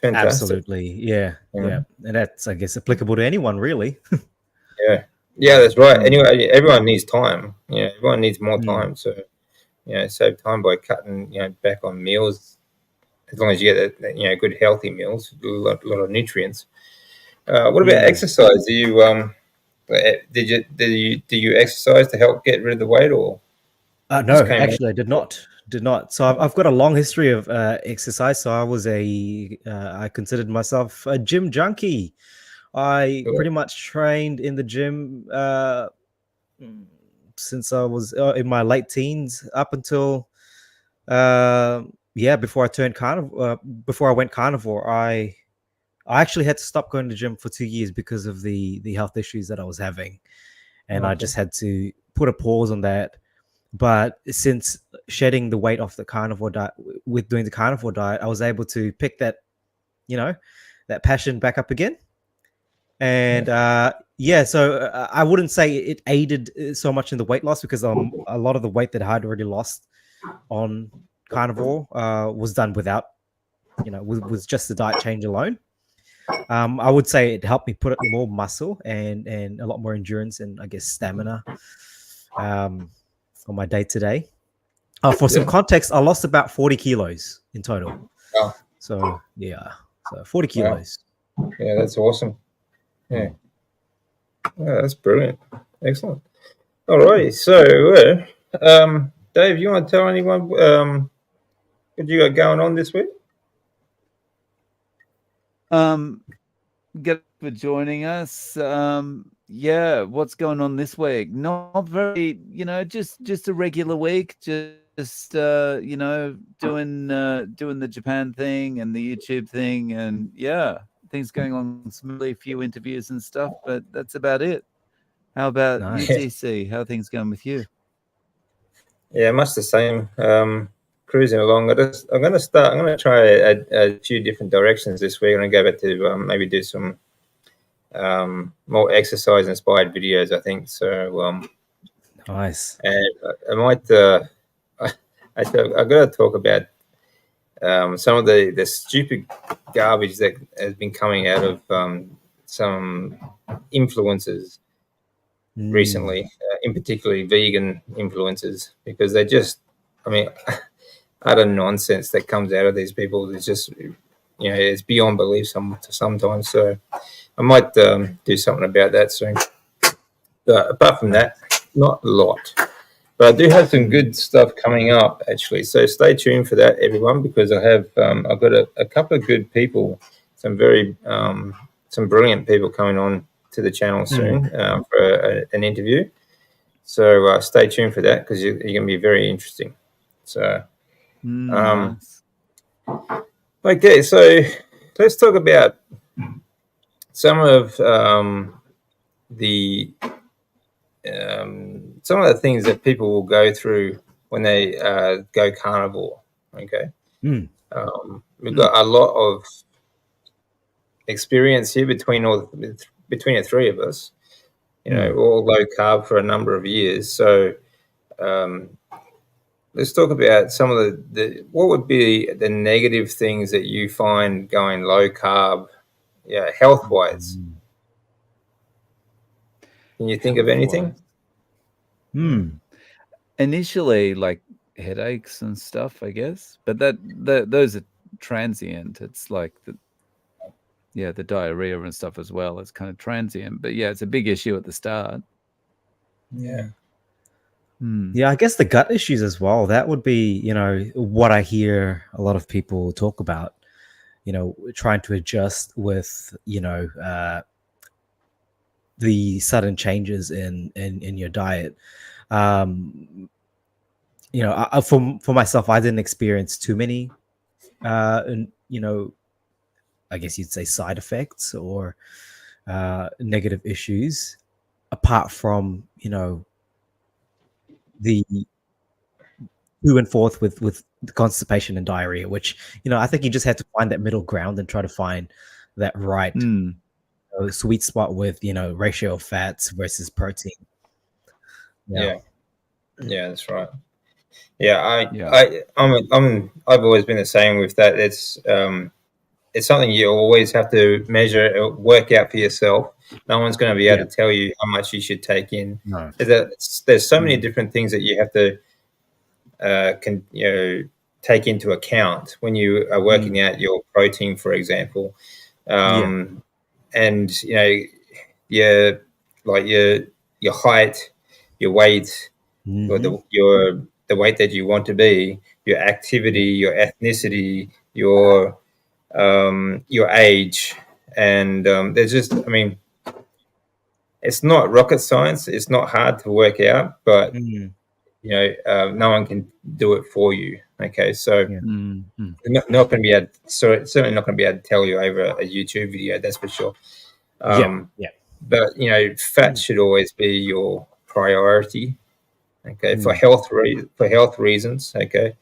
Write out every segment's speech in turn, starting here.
fantastic. Absolutely. Yeah. And that's, I guess, applicable to anyone, really. Yeah, that's right. Anyway, everyone needs time. Everyone needs more time. So, save time by cutting, back on meals. As long as you get good healthy meals, a lot of nutrients. What about exercise? Do you exercise to help get rid of the weight, or No, just came on? actually, I did not. Did not. So I've got a long history of exercise. So I considered myself a gym junkie. I Sure. pretty much trained in the gym since I was in my late teens up until before I turned carnivore. Before I went carnivore, I actually had to stop going to the gym for 2 years because of the health issues that I was having, and I Okay. just had to put a pause on that. But since shedding the weight off the carnivore diet, with doing the carnivore diet, I was able to pick that passion back up again. And so I wouldn't say it aided so much in the weight loss, because a lot of the weight that I had already lost on carnivore was done without, with just the diet change alone. I would say it helped me put more muscle and a lot more endurance and, I guess, stamina on my day to day. For some context, I lost about 40 kilos in total. Wow. So 40 kilos. Yeah, that's awesome. Yeah, that's brilliant. Excellent. All right. So, Dave, you want to tell anyone what you got going on this week? Get for joining us. What's going on this week? Not very, just a regular week. Just doing the Japan thing and the YouTube thing, and things going on smoothly. A few interviews and stuff, but that's about it. How about you, TC? How are things going with you? Yeah, much the same. Cruising along. I'm going to try a few different directions this week. I'm going to go back to maybe do some more exercise inspired videos, I think. So Nice. And I might. I've got to talk about some of the stupid garbage that has been coming out of some influencers recently, in particularly vegan influencers, because they just, utter nonsense that comes out of these people. It's just, it's beyond belief sometimes. So I might do something about that soon. But apart from that, not a lot. But I do have some good stuff coming up, actually. So stay tuned for that, everyone, because I've got a couple of good people, some brilliant people coming on to the channel soon for an interview. So stay tuned for that, because you're going to be very interesting. So, Nice. Okay, so let's talk about some of the things that people will go through when they go carnivore. Okay, we've got a lot of experience here between the three of us. All low carb for a number of years. So let's talk about some of what would be the negative things that you find going low carb, health wise. Can you think of anything? Initially, like headaches and stuff, I guess, but those are transient. It's like the diarrhea and stuff as well. It's kind of transient, but it's a big issue at the start. Yeah. Yeah, I guess the gut issues as well. That would be, what I hear a lot of people talk about, trying to adjust with, the sudden changes in your diet. For myself, I didn't experience too many, I guess you'd say side effects or negative issues, apart from, the to and forth with constipation and diarrhea, which, I think you just have to find that middle ground and try to find that right sweet spot with, ratio of fats versus protein. Yeah, that's right. Yeah, I've always been the same with that. It's it's something you always have to measure or work out for yourself. No one's going to be able to tell you how much you should take in. No. There's so many different things that you have to take into account when you are working out your protein, for example. And your height, your weight, or the weight that you want to be, your activity, your ethnicity, your age, and there's just, I mean, it's not rocket science. It's not hard to work out, but no one can do it for you. Okay, so not going to be able, certainly not going to be able to tell you over a YouTube video. That's for sure. But fat should always be your priority. Okay, for health reasons. Okay,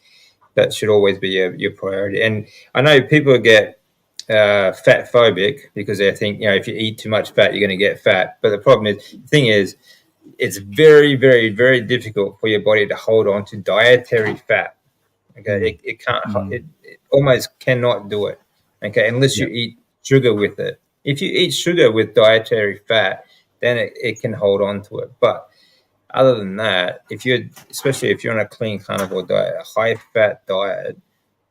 that should always be your priority. And I know people get fat phobic because they think if you eat too much fat, you're going to get fat. But the thing is, it's very, very, very difficult for your body to hold on to dietary fat. Okay, it can't. It almost cannot do it. Okay, unless you eat sugar with it. If you eat sugar with dietary fat, then it can hold on to it. But other than that, especially if you're on a clean carnivore diet, a high fat diet,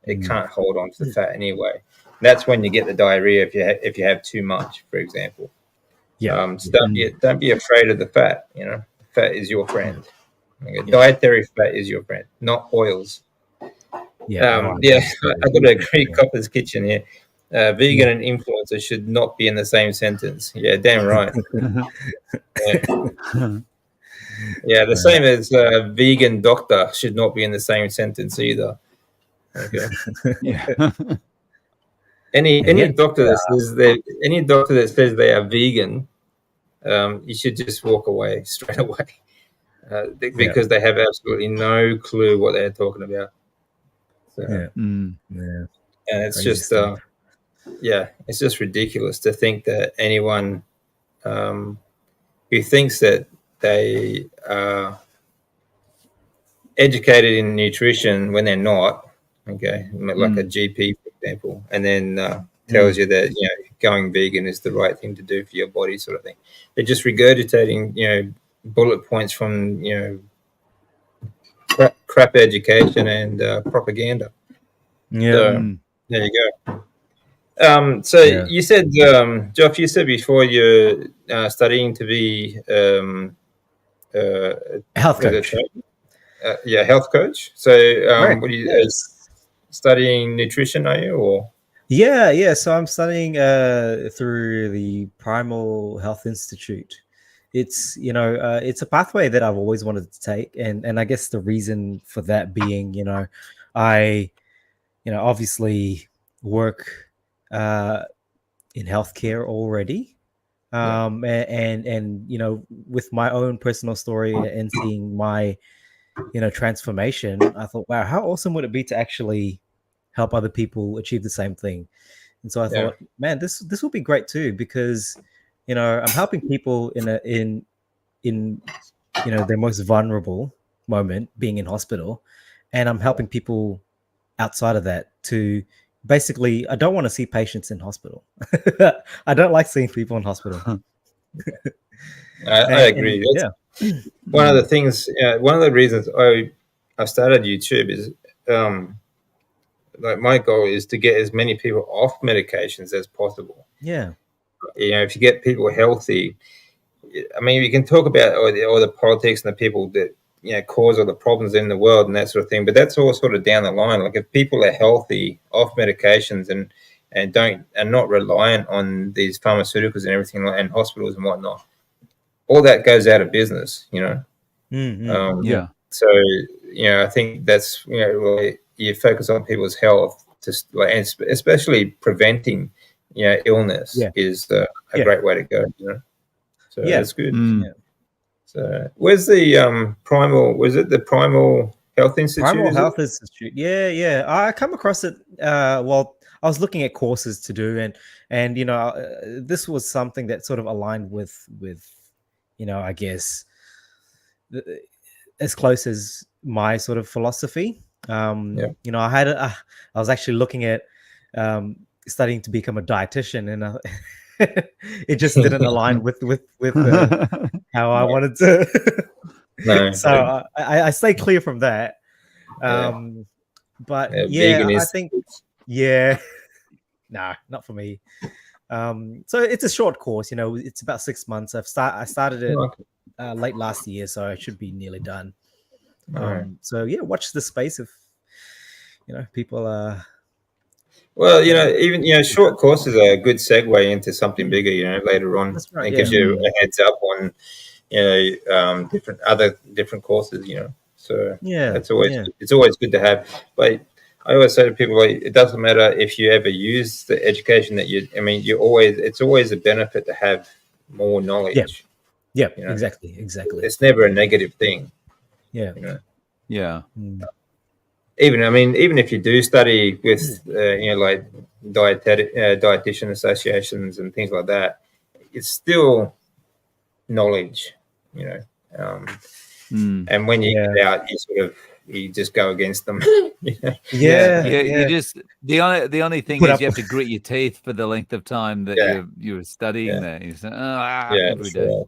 it can't hold on to the fat anyway. That's when you get the diarrhea if you have too much, for example. So don't be afraid of the fat. Fat is your friend. Okay? Dietary fat is your friend, not oils. I got a Greek Copper's Kitchen here. Vegan and influencer should not be in the same sentence. Yeah, damn right. The same as vegan doctor should not be in the same sentence either. Okay. Any doctor that says they are vegan, you should just walk away straight away because they have absolutely no clue what they're talking about. So, and it's just it's just ridiculous to think that anyone who thinks that they are educated in nutrition when they're not, okay, like a GP, for example, and then tells you that going vegan is the right thing to do for your body, sort of thing. They're just regurgitating bullet points from crap education and propaganda. So, there you go. You said, Geoff, you said before you're studying to be health coach. Health coach. So, what are you studying nutrition? Are you or? Yeah. So I'm studying through the Primal Health Institute. It's it's a pathway that I've always wanted to take, and I guess the reason for that being, I obviously work in healthcare already, and with my own personal story and seeing my transformation, I thought, wow, how awesome would it be to actually help other people achieve the same thing? And so I thought, man, this will be great too, because I'm helping people in their most vulnerable moment, being in hospital, and I'm helping people outside of that to basically, I don't want to see patients in hospital. I don't like seeing people in hospital. I agree. One of the things, one of the reasons I started YouTube is like my goal is to get as many people off medications as possible. Yeah. If you get people healthy, I mean, we can talk about all the politics and the people that cause all the problems in the world and that sort of thing, but that's all sort of down the line. Like if people are healthy, off medications, and not reliant on these pharmaceuticals and everything, and hospitals and whatnot, all that goes out of business. So I think that's you focus on people's health, and especially preventing illness is a great way to go. So that's good. So where's the Primal? Was it the Primal Health Institute? Primal Health Institute. Yeah. I come across it. Well, I was looking at courses to do, and this was something that sort of aligned with I guess as close as my sort of philosophy. I was actually looking at studying to become a dietitian, and it just didn't align with how I wanted to. No. So I stay clear from that. Yeah. But Yeah, yeah, I veganism. think nah, not for me. So it's a short course, it's about 6 months. I started it late last year, so I should be nearly done. Alright. So yeah, watch the space if people are. Well, even short courses are a good segue into something bigger. Later on, That's right. it Yeah. gives you a heads up on different courses. So Yeah. it's always good to have. But I always say to people, like, it doesn't matter if you ever use the education that it's always a benefit to have more knowledge. Yeah. Exactly. It's never a negative thing. Yeah. Yeah. Even if you do study with like dietitian associations and things like that, it's still knowledge, and when you get out, you just go against them. Yeah. You just the only thing is you have to grit your teeth for the length of time that you're studying there. You say, every day.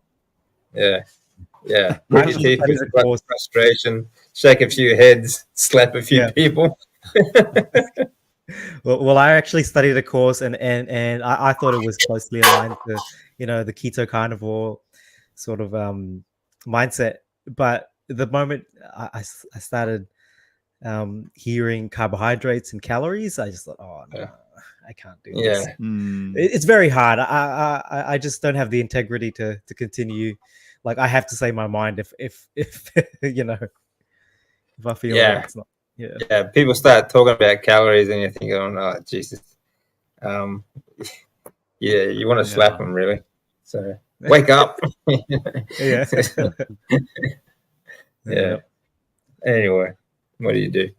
Right. Yeah. Grit your teeth with frustration, shake a few heads, slap a few people. Well, I actually studied a course, and I thought it was closely aligned to the keto carnivore sort of mindset. But the moment I started hearing carbohydrates and calories, I just thought, oh no, I can't do this. It's very hard. I just don't have the integrity to continue. Like, I have to say my mind if if I feel like it's not. Yeah, people start talking about calories and you think, oh no, Jesus. You want to slap them, really. So wake up. Yeah. Yeah. Anyway, what do you do?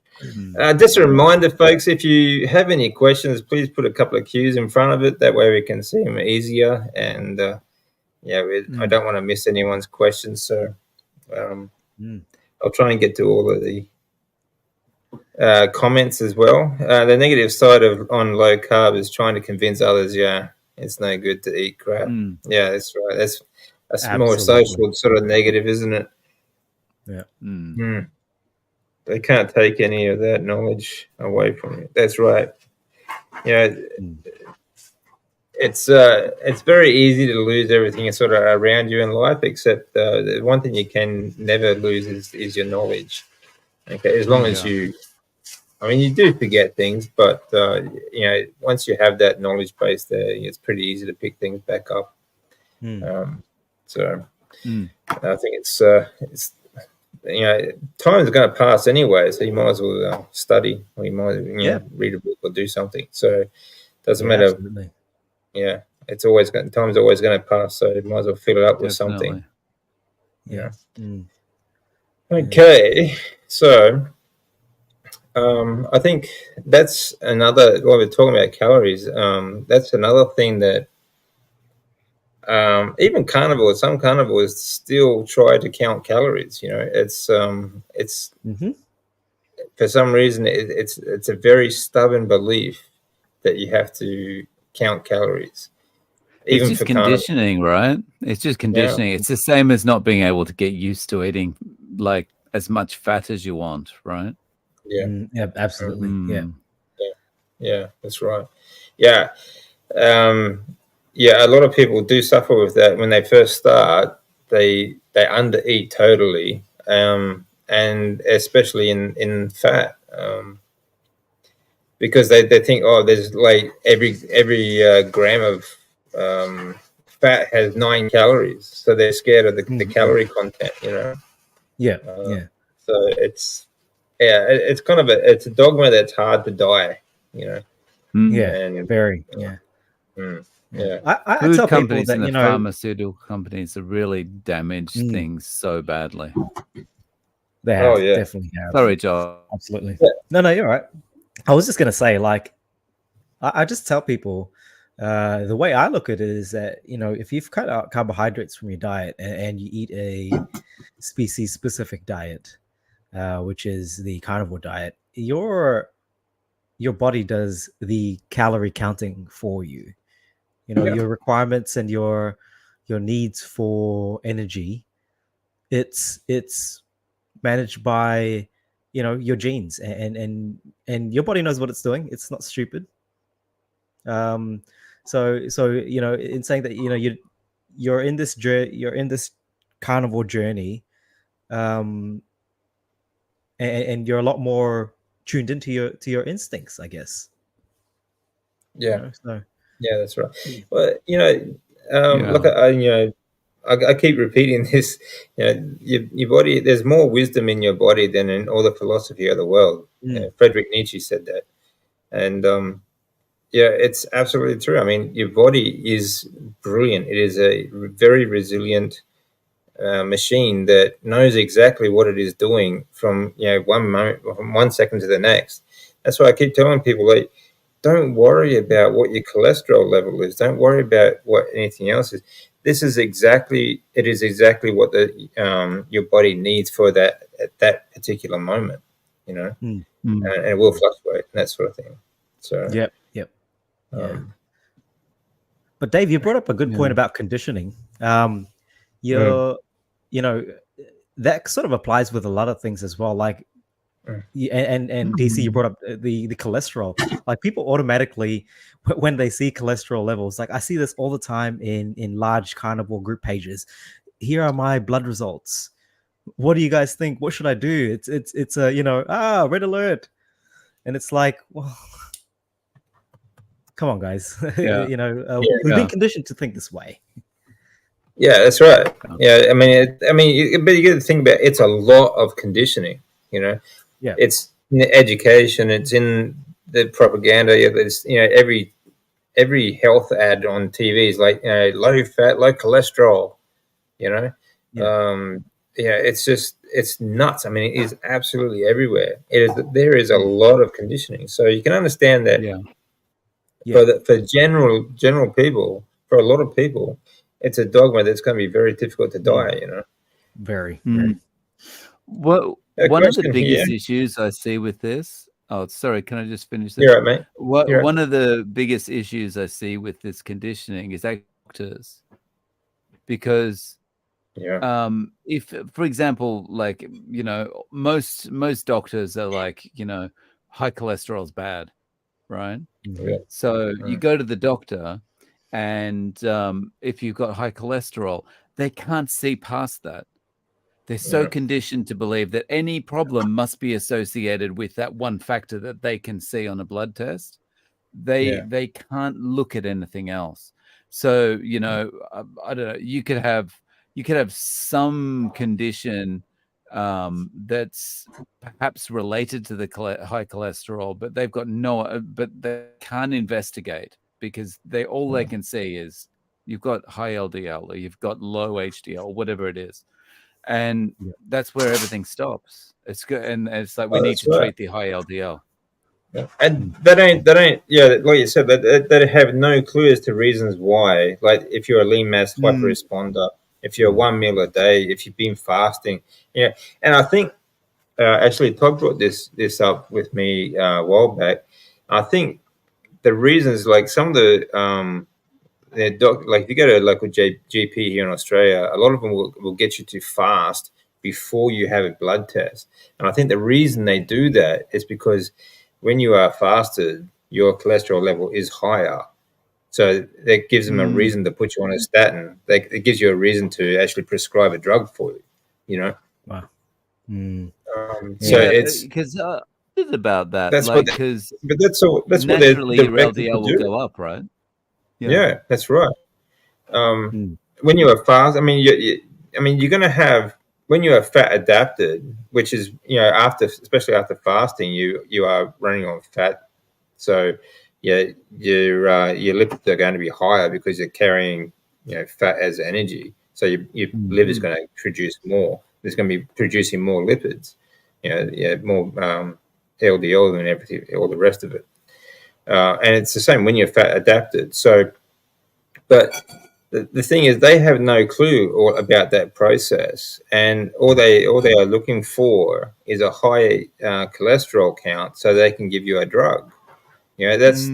Just a reminder, folks, if you have any questions, please put a couple of Q's in front of it. That way we can see them easier. And I don't want to miss anyone's questions. So I'll try and get to all of the comments as well. The negative side on low carb is trying to convince others, it's no good to eat crap. Yeah, that's right. That's more social sort of negative, isn't it? Yeah. They can't take any of that knowledge away from you. That's right. It's very easy to lose everything sort of around you in life, except the one thing you can never lose is your knowledge. Okay, as long as you do forget things, but once you have that knowledge base there, it's pretty easy to pick things back up. So I think it's time is going to pass anyway, so you might as well study, or you might read a book or do something. So it doesn't matter. Absolutely. Yeah, time's always going to pass, so you might as well fill it up with something. Yeah. Okay, so I think that's another. While we're talking about calories, that's another thing that even some carnivores still try to count calories. It's for some reason it's a very stubborn belief that you have to count calories. It's just conditioning, right? It's just conditioning. It's the same as not being able to get used to eating like as much fat as you want, right? Yeah, absolutely. Yeah, that's right. Yeah. A lot of people do suffer with that when they first start. They undereat totally, and especially in fat, because they think, there's like every gram of fat has 9 calories, so they're scared of the calorie content. So it's kind of it's a dogma that's hard to die. Very. I Food tell companies people that and the pharmaceutical companies have really damaged things so badly. They have, definitely have. Sorry, Joe. Absolutely. No, you're right. I was just gonna say, like, I just tell people the way I look at it is that if you've cut out carbohydrates from your diet and you eat a species-specific diet, which is the carnivore diet, you're your body does the calorie counting for you. You know, Yeah. your requirements and your needs for energy, it's managed by, you know, your genes, and your body knows what it's doing. It's not stupid. So you know, in saying that, you know, you're in this you're in this carnivore journey, um and you're a lot more tuned into your instincts, I guess. You Yeah. know, so Yeah, that's right. Well, you know, Yeah. look, you know, I keep repeating this. You know, your body. There's more wisdom in your body than in all the philosophy of the world. Friedrich Nietzsche said that, and yeah, it's absolutely true. I mean, your body is brilliant. It is a very resilient machine that knows exactly what it is doing from, you know, one moment, from 1 second to the next. That's why I keep telling people, like, don't worry about what your cholesterol level is. Don't worry about what anything else is. This is exactly, it is exactly what the your body needs for that at that particular moment. You know, mm, and it will fluctuate and that sort of thing. So, yep, yep, yeah. um, But Dave, you brought up a good Yeah. point about conditioning. mm, You're, you know, that sort of applies with a lot of things as well. Like, mm, and DC, you brought up the cholesterol. Like, people automatically, when they see cholesterol levels, like I see this all the time in large carnivore group pages. Here are my blood results. What do you guys think? What should I do? It's a, you know, red alert, and it's like, well, come on, guys. Yeah. You know, we've been Yeah. conditioned to think this way. yeah, that's right. Yeah, I mean, but you got to think about, it's a lot of conditioning. You know, Yeah. it's in the education, it's in the propaganda. Yeah, there's, you know, every health ad on TV is like, you know, low fat, low cholesterol. You know, Yeah. yeah, it's just, it's nuts. I mean, it is absolutely everywhere. It is, there is a lot of conditioning, so you can understand that Yeah. Yeah. for for general people, for a lot of people, it's a dogma that's going to be very difficult to die. You know. Very, very. Mm. Well, A one of the question here. biggest issues I see with this. Oh, sorry. Can I just finish this? You're right, mate. You're right. One of the biggest issues I see with this conditioning is doctors, because Yeah. if, for example, like, you know, most doctors are like, you know, high cholesterol is bad, right? Yeah. So you go to the doctor, and if you've got high cholesterol, they can't see past that. They're so Yeah. conditioned to believe that any problem must be associated with that one factor that they can see on a blood test. Yeah. They can't look at anything else. So, you know, I don't know. You could have some condition that's perhaps related to the high cholesterol, but they've got but they can't investigate, because all they can see is you've got high LDL or you've got low HDL, whatever it is, and that's where everything stops. It's good, and it's like we Oh, need that's to right. treat the high LDL. Yeah. And they don't, yeah, like you said, they have no clue as to reasons why. Like, if you're a lean mass hyperresponder, if you're one meal a day, if you've been fasting, yeah. And I think actually Todd brought this up with me a while back. I think the reasons, like some of the like if you go to a local GP here in Australia, a lot of them will get you to fast before you have a blood test. And I think the reason they do that is because when you are fasted, your cholesterol level is higher. So that gives them a reason to put you on a statin. It gives you a reason to actually prescribe a drug for you, you know? Wow. So Yeah, it's, because it's about that, that's what, like, because but that's what they're naturally your directed to LDL will do. go up, right? Yeah, that's right. When you are fast, I mean, I mean, you're going to have, when you are fat adapted, which is, you know, after, especially after fasting, you are running on fat. So, yeah, your lipids are going to be higher because you're carrying, you know, fat as energy. So your liver is going to produce more. It's going to be producing more lipids, you know, yeah, more LDL and everything, all the rest of it. And it's the same when you're fat adapted. So, but the thing is, they have no clue about that process, and all they are looking for is a high cholesterol count so they can give you a drug. That's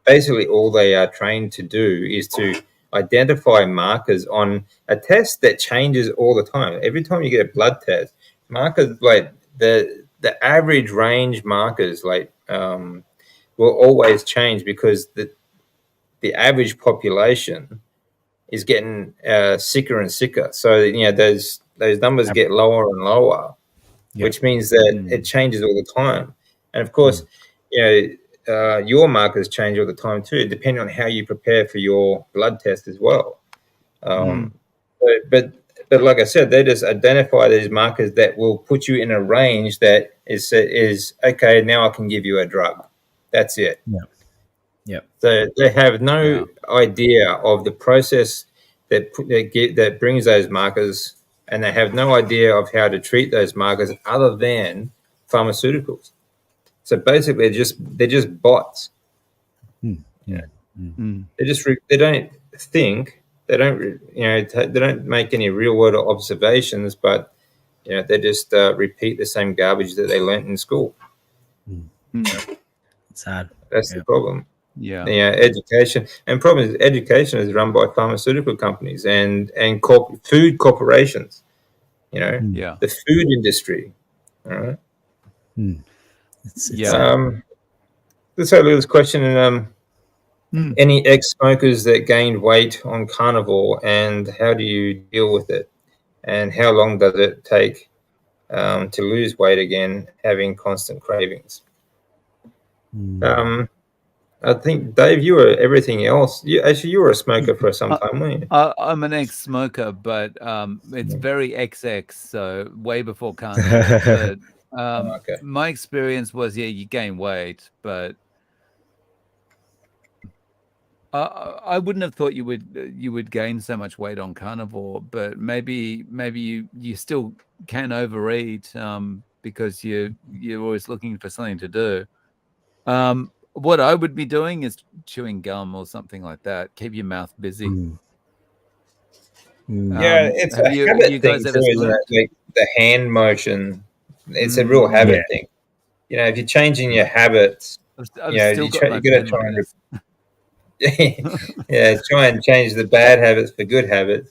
basically all they are trained to do, is to identify markers on a test that changes all the time. Every time you get a blood test, markers like the average range markers will always change, because the average population is getting sicker and sicker. So those numbers get lower and lower, which means that it changes all the time. And of course, your markers change all the time too, depending on how you prepare for your blood test as well. But like I said, they just identify these markers that will put you in a range that is okay. Now I can give you a drug. That's it. Yeah. So they have no idea of the process that brings those markers, and they have no idea of how to treat those markers other than pharmaceuticals. So basically, they're just bots. They don't think. They don't they don't make any real world observations, but they just repeat the same garbage that they learnt in school. It's hard. That's the problem. Yeah. Problem is education is run by pharmaceutical companies and food corporations. The food industry. All right. It's Let's have a look at this question. Any ex-smokers that gained weight on carnivore, and how do you deal with it? And how long does it take to lose weight again, having constant cravings? I think, Dave, you were everything else. You were a smoker for some time, weren't you? I'm an ex-smoker, but it's very XX, so way before carnivore. But my experience was, you gain weight, but I wouldn't have thought you would gain so much weight on carnivore. But maybe you still can overeat because you're always looking for something to do. What I would be doing is chewing gum or something like that. Keep your mouth busy. It's have a habit you guys thing ever too, isn't it? Like the hand motion. It's a real habit thing. If you're changing your habits, you got to try and try and change the bad habits for good habits.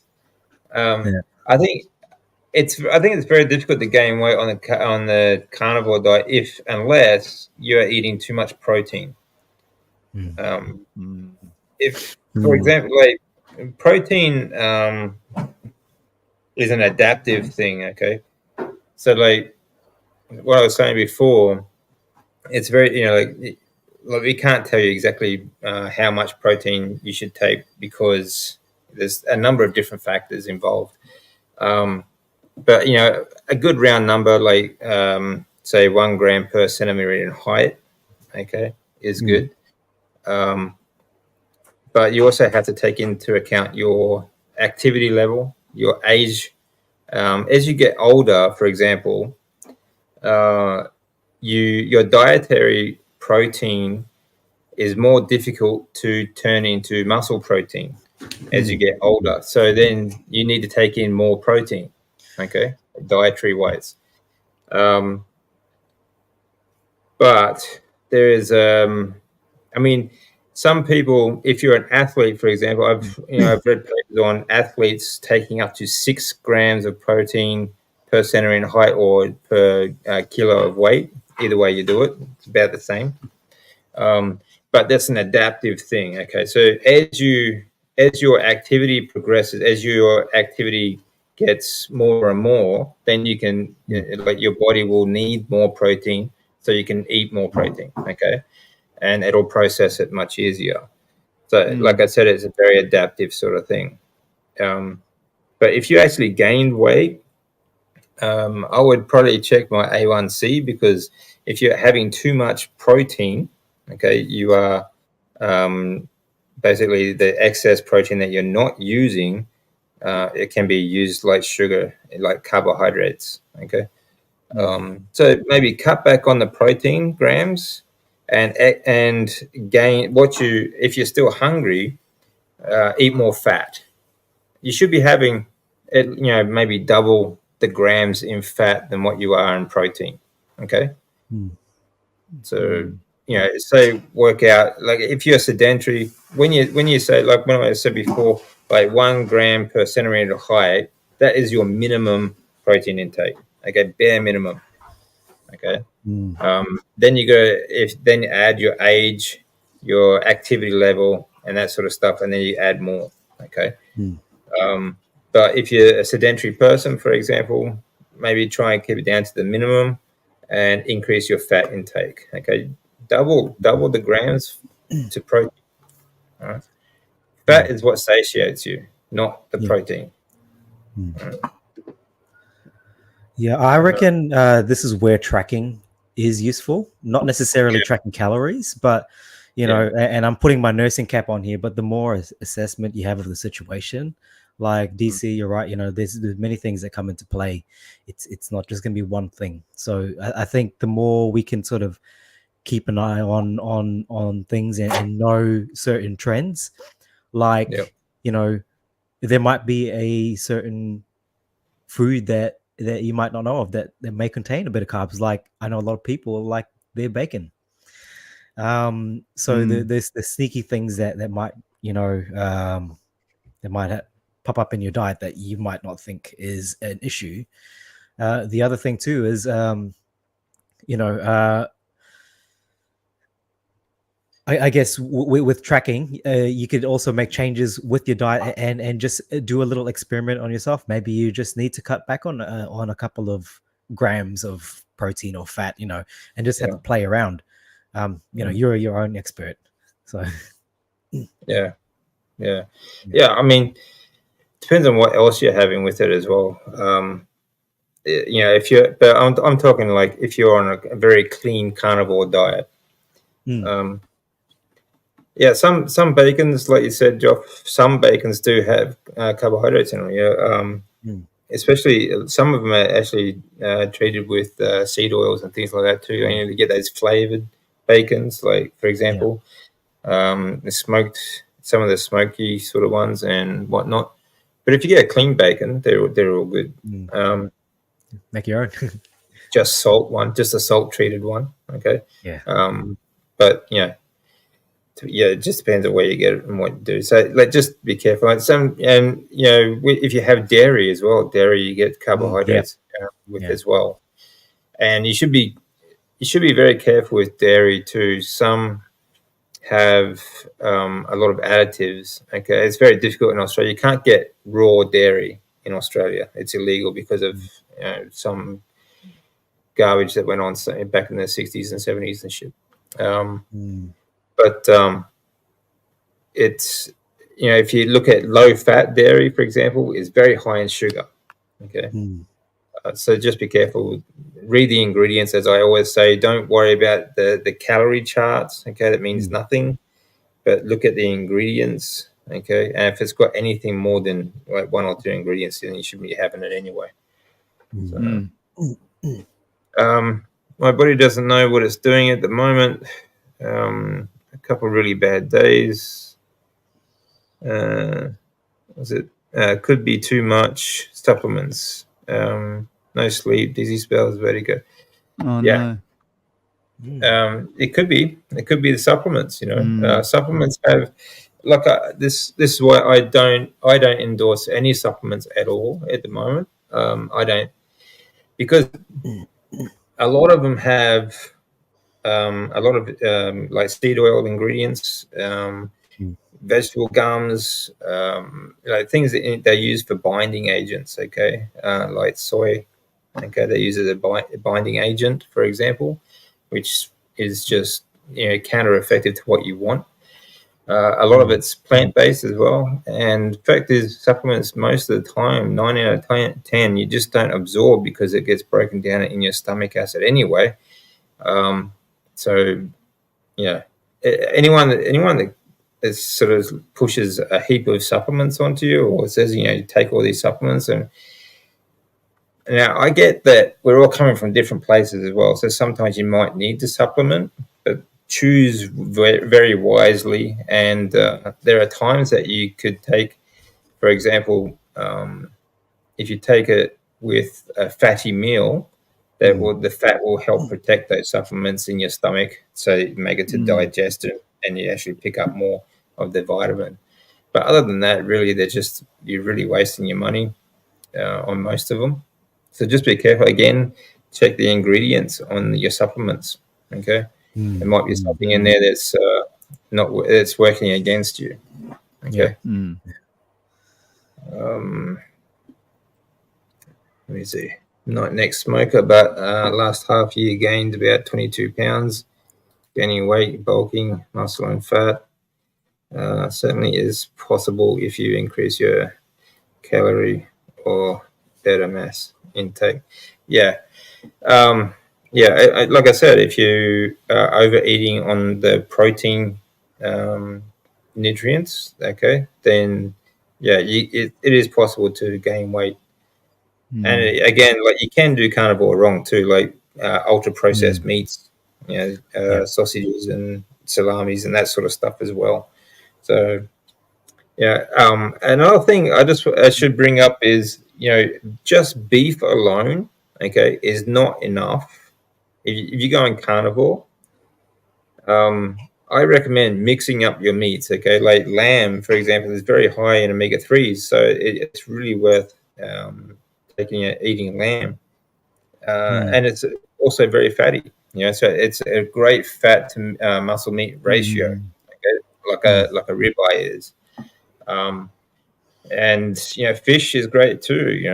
I think it's very difficult to gain weight on the carnivore diet unless you are eating too much protein. If, for example, like protein is an adaptive thing. Okay, so like what I was saying before, it's very like we can't tell you exactly how much protein you should take, because there's a number of different factors involved. But a good round number, like say 1 gram per centimeter in height, okay, is good. But you also have to take into account your activity level, your age. As you get older, for example, your dietary protein is more difficult to turn into muscle protein as you get older. So then you need to take in more protein, okay, dietary wise. But there is, some people, if you're an athlete, for example, I've read papers on athletes taking up to 6 grams of protein per centimeter in height or per kilo of weight. Either way you do it, it's about the same. But that's an adaptive thing. Okay, so as your activity progresses, as your activity gets more and more, then you can like your body will need more protein, so you can eat more protein. Okay, and it'll process it much easier. So, like I said, it's a very adaptive sort of thing. But if you actually gained weight, I would probably check my A1C, because if you're having too much protein, okay, you are basically the excess protein that you're not using. It can be used like sugar, like carbohydrates. Okay, so maybe cut back on the protein grams, and gain if you're still hungry, eat more fat. You should be having maybe double the grams in fat than what you are in protein. Okay, so you know, say work out, like if you're sedentary, when you say, like when I said before, like 1 gram per centimeter of height, that is your minimum protein intake. Okay, bare minimum. Okay. Then you go, then you add your age, your activity level, and that sort of stuff, and then you add more. Okay. But if you're a sedentary person, for example, maybe try and keep it down to the minimum and increase your fat intake. Okay, double the grams to protein. All right? Fat is what satiates you, not the protein. Yeah, I reckon this is where tracking is useful. Not necessarily tracking calories, but you know, and I'm putting my nursing cap on here. But the more assessment you have of the situation, like DC, you're right. You know, there's many things that come into play. It's not just going to be one thing. So I think the more we can sort of keep an eye on things and know certain trends, like you know, there might be a certain food that you might not know of that may contain a bit of carbs. Like I know a lot of people like their bacon. So there's the sneaky things that might, you know, that might pop up in your diet that you might not think is an issue. The other thing too is, you know, I guess with tracking, you could also make changes with your diet and just do a little experiment on yourself. Maybe you just need to cut back on a couple of grams of protein or fat, you know, and just have to play around. You know, you're your own expert. So yeah. I mean, depends on what else you're having with it as well. You know, but I'm talking like if you're on a very clean carnivore diet. Yeah, some bacons, like you said, Joff, some bacons do have carbohydrates in them. Yeah, especially some of them are actually treated with seed oils and things like that too. You know, you get those flavored bacons, like for example, the smoked, some of the smoky sort of ones and whatnot. But if you get a clean bacon, they're all good. Make your own. Just a salt treated one. Okay. Yeah. But yeah, it just depends on where you get it and what you do. So, like, just be careful. Like and you know, if you have dairy as well, dairy you get carbohydrates with as well. And you should be very careful with dairy too. Some have a lot of additives. Okay, it's very difficult in Australia. You can't get raw dairy in Australia. It's illegal because of some garbage that went on back in the 60s and 70s and shit. But it's, you know, if you look at low fat dairy, for example, is very high in sugar. Okay. So just be careful. Read the ingredients, as I always say. Don't worry about the calorie charts. Okay, that means nothing. But look at the ingredients. Okay, and if it's got anything more than like 1 or 2 ingredients, then you should be having it anyway. So, my body doesn't know what it's doing at the moment. A couple of really bad days. Could be too much supplements. No sleep, dizzy spells, vertigo. No. It could be the supplements. You know, supplements have like this is why I don't endorse any supplements at all at the moment. I don't, because a lot of them have a lot of like seed oil ingredients, vegetable gums, like things that they use for binding agents. Okay, like soy. Okay, they use it as a binding agent, for example, which is just, you know, counter effective to what you want. A lot of it's plant based as well, and the fact is, supplements most of the time, 9 out of 10, you just don't absorb because it gets broken down in your stomach acid anyway. So yeah, anyone that sort of pushes a heap of supplements onto you, or says, you know, you take all these supplements, and now I get that we're all coming from different places as well. So sometimes you might need to supplement, but choose very, very wisely. And there are times that you could take, for example, if you take it with a fatty meal, that will the fat will help protect those supplements in your stomach, so you make it to digest it, and you actually pick up more of the vitamin. But other than that, really, you're really wasting your money on most of them. So just be careful. Again, check the ingredients on your supplements. Okay, there might be something in there that's it's working against you. Okay. Let me see. Not next smoker, but last half year gained about 22 pounds, gaining weight, bulking, muscle and fat. Certainly is possible if you increase your calorie or better mass intake. Yeah. Like I said, if you are overeating on the protein nutrients, okay, then it is possible to gain weight. And again, like you can do carnivore wrong too, like ultra processed meats, sausages and salamis and that sort of stuff as well. So another thing I should bring up is, just beef alone, okay, is not enough. If you're going carnivore, I recommend mixing up your meats. Okay, like lamb, for example, is very high in omega-3s, so it's really worth eating lamb, and it's also very fatty. So it's a great fat to muscle meat ratio. Okay, like a ribeye is. And fish is great too. You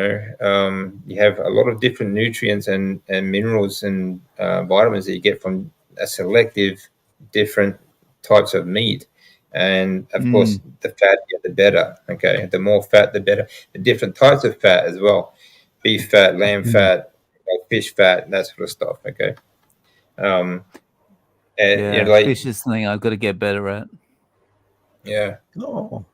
have a lot of different nutrients and minerals and vitamins that you get from a selective different types of meat. And of course, the fattier the better. Okay, the more fat the better. The different types of fat as well: beef fat, lamb fat, fish fat, that sort of stuff. Okay. And fish is something I've got to get better at. Yeah. Oh.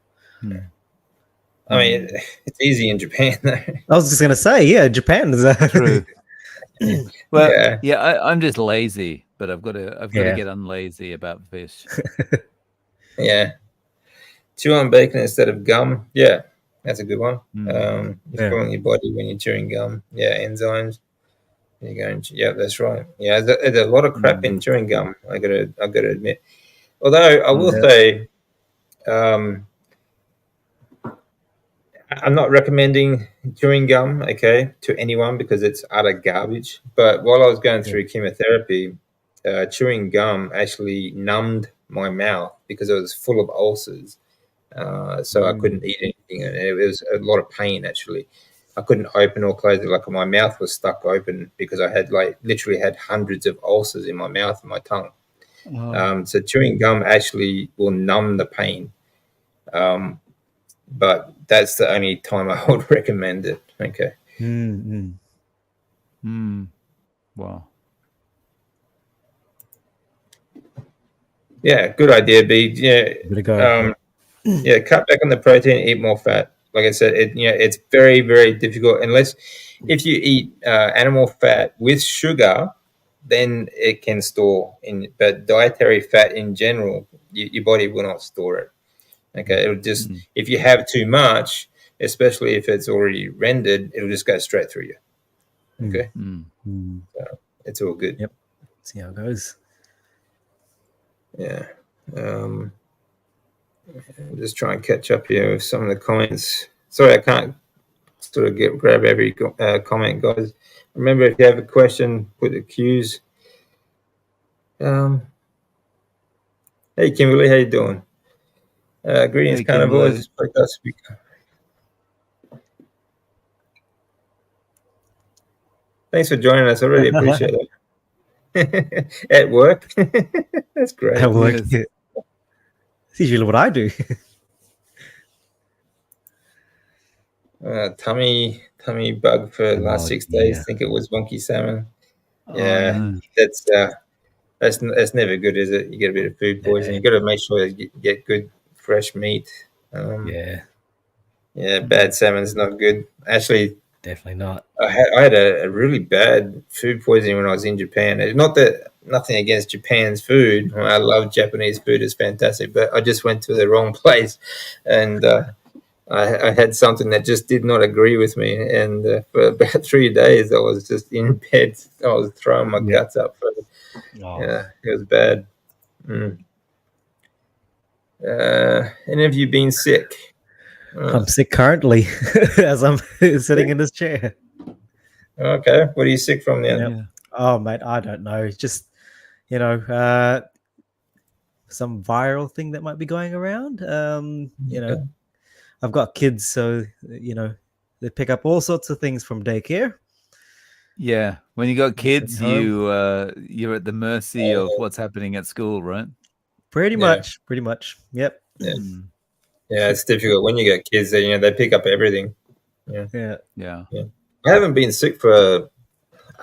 I mean, it's easy in Japan, though. I was just gonna say, Japan is true. Well, I'm just lazy, but I've got to get unlazy about fish. Yeah, chew on bacon instead of gum. Yeah, that's a good one. You're filling your body when you're chewing gum. Yeah, enzymes. You're going. Yeah, that's right. Yeah, there's a lot of crap in chewing gum. I gotta admit. Although I will say, I'm not recommending chewing gum, okay, to anyone because it's utter garbage. But while I was going through chemotherapy, chewing gum actually numbed my mouth because it was full of ulcers. So I couldn't eat anything, and it was a lot of pain actually. I couldn't open or close it. Like my mouth was stuck open because I had literally had hundreds of ulcers in my mouth and my tongue. So chewing gum actually will numb the pain. But that's the only time I would recommend it. Okay. Wow. Yeah, good idea, B. Yeah. Cut back on the protein, eat more fat. Like I said, it's very, very difficult unless if you eat animal fat with sugar, then it can store in. But dietary fat in general, your body will not store it. Okay, it'll just if you have too much, especially if it's already rendered, it'll just go straight through you. Okay, so it's all good. Yep. See how it goes. Yeah. I'm just trying to catch up here with some of the comments. Sorry, I can't sort of grab every comment, guys. Remember, if you have a question, put the Q's. Hey, Kimberly, how you doing? Greetings, carnivores. Thanks for joining us. I really appreciate it. At work? That's great. At work. Yes. It's usually what I do. Tummy bug for the last 6 days. I think it was wonky salmon. Yeah, that's never good, is it? You get a bit of food poisoning. You got to make sure you get good fresh meat. Bad salmon's not good. Actually, definitely not. I had a really bad food poisoning when I was in Japan. It's not that nothing against Japan's food. I love Japanese food; it's fantastic. But I just went to the wrong place, and I had something that just did not agree with me, and for about 3 days, I was just in bed. I was throwing my guts up. Oh. Yeah, it was bad. And have you been sick? I'm sick currently as I'm sitting in this chair. Okay, what are you sick from now? Yeah. Oh, mate, I don't know. It's just, some viral thing that might be going around. I've got kids, so, they pick up all sorts of things from daycare. Yeah, when you got kids, Sitting home. you're at the mercy of what's happening at school, right? Pretty much. Yep. Yeah. Yeah, it's difficult when you get kids. They pick up everything. Yeah. I haven't been sick for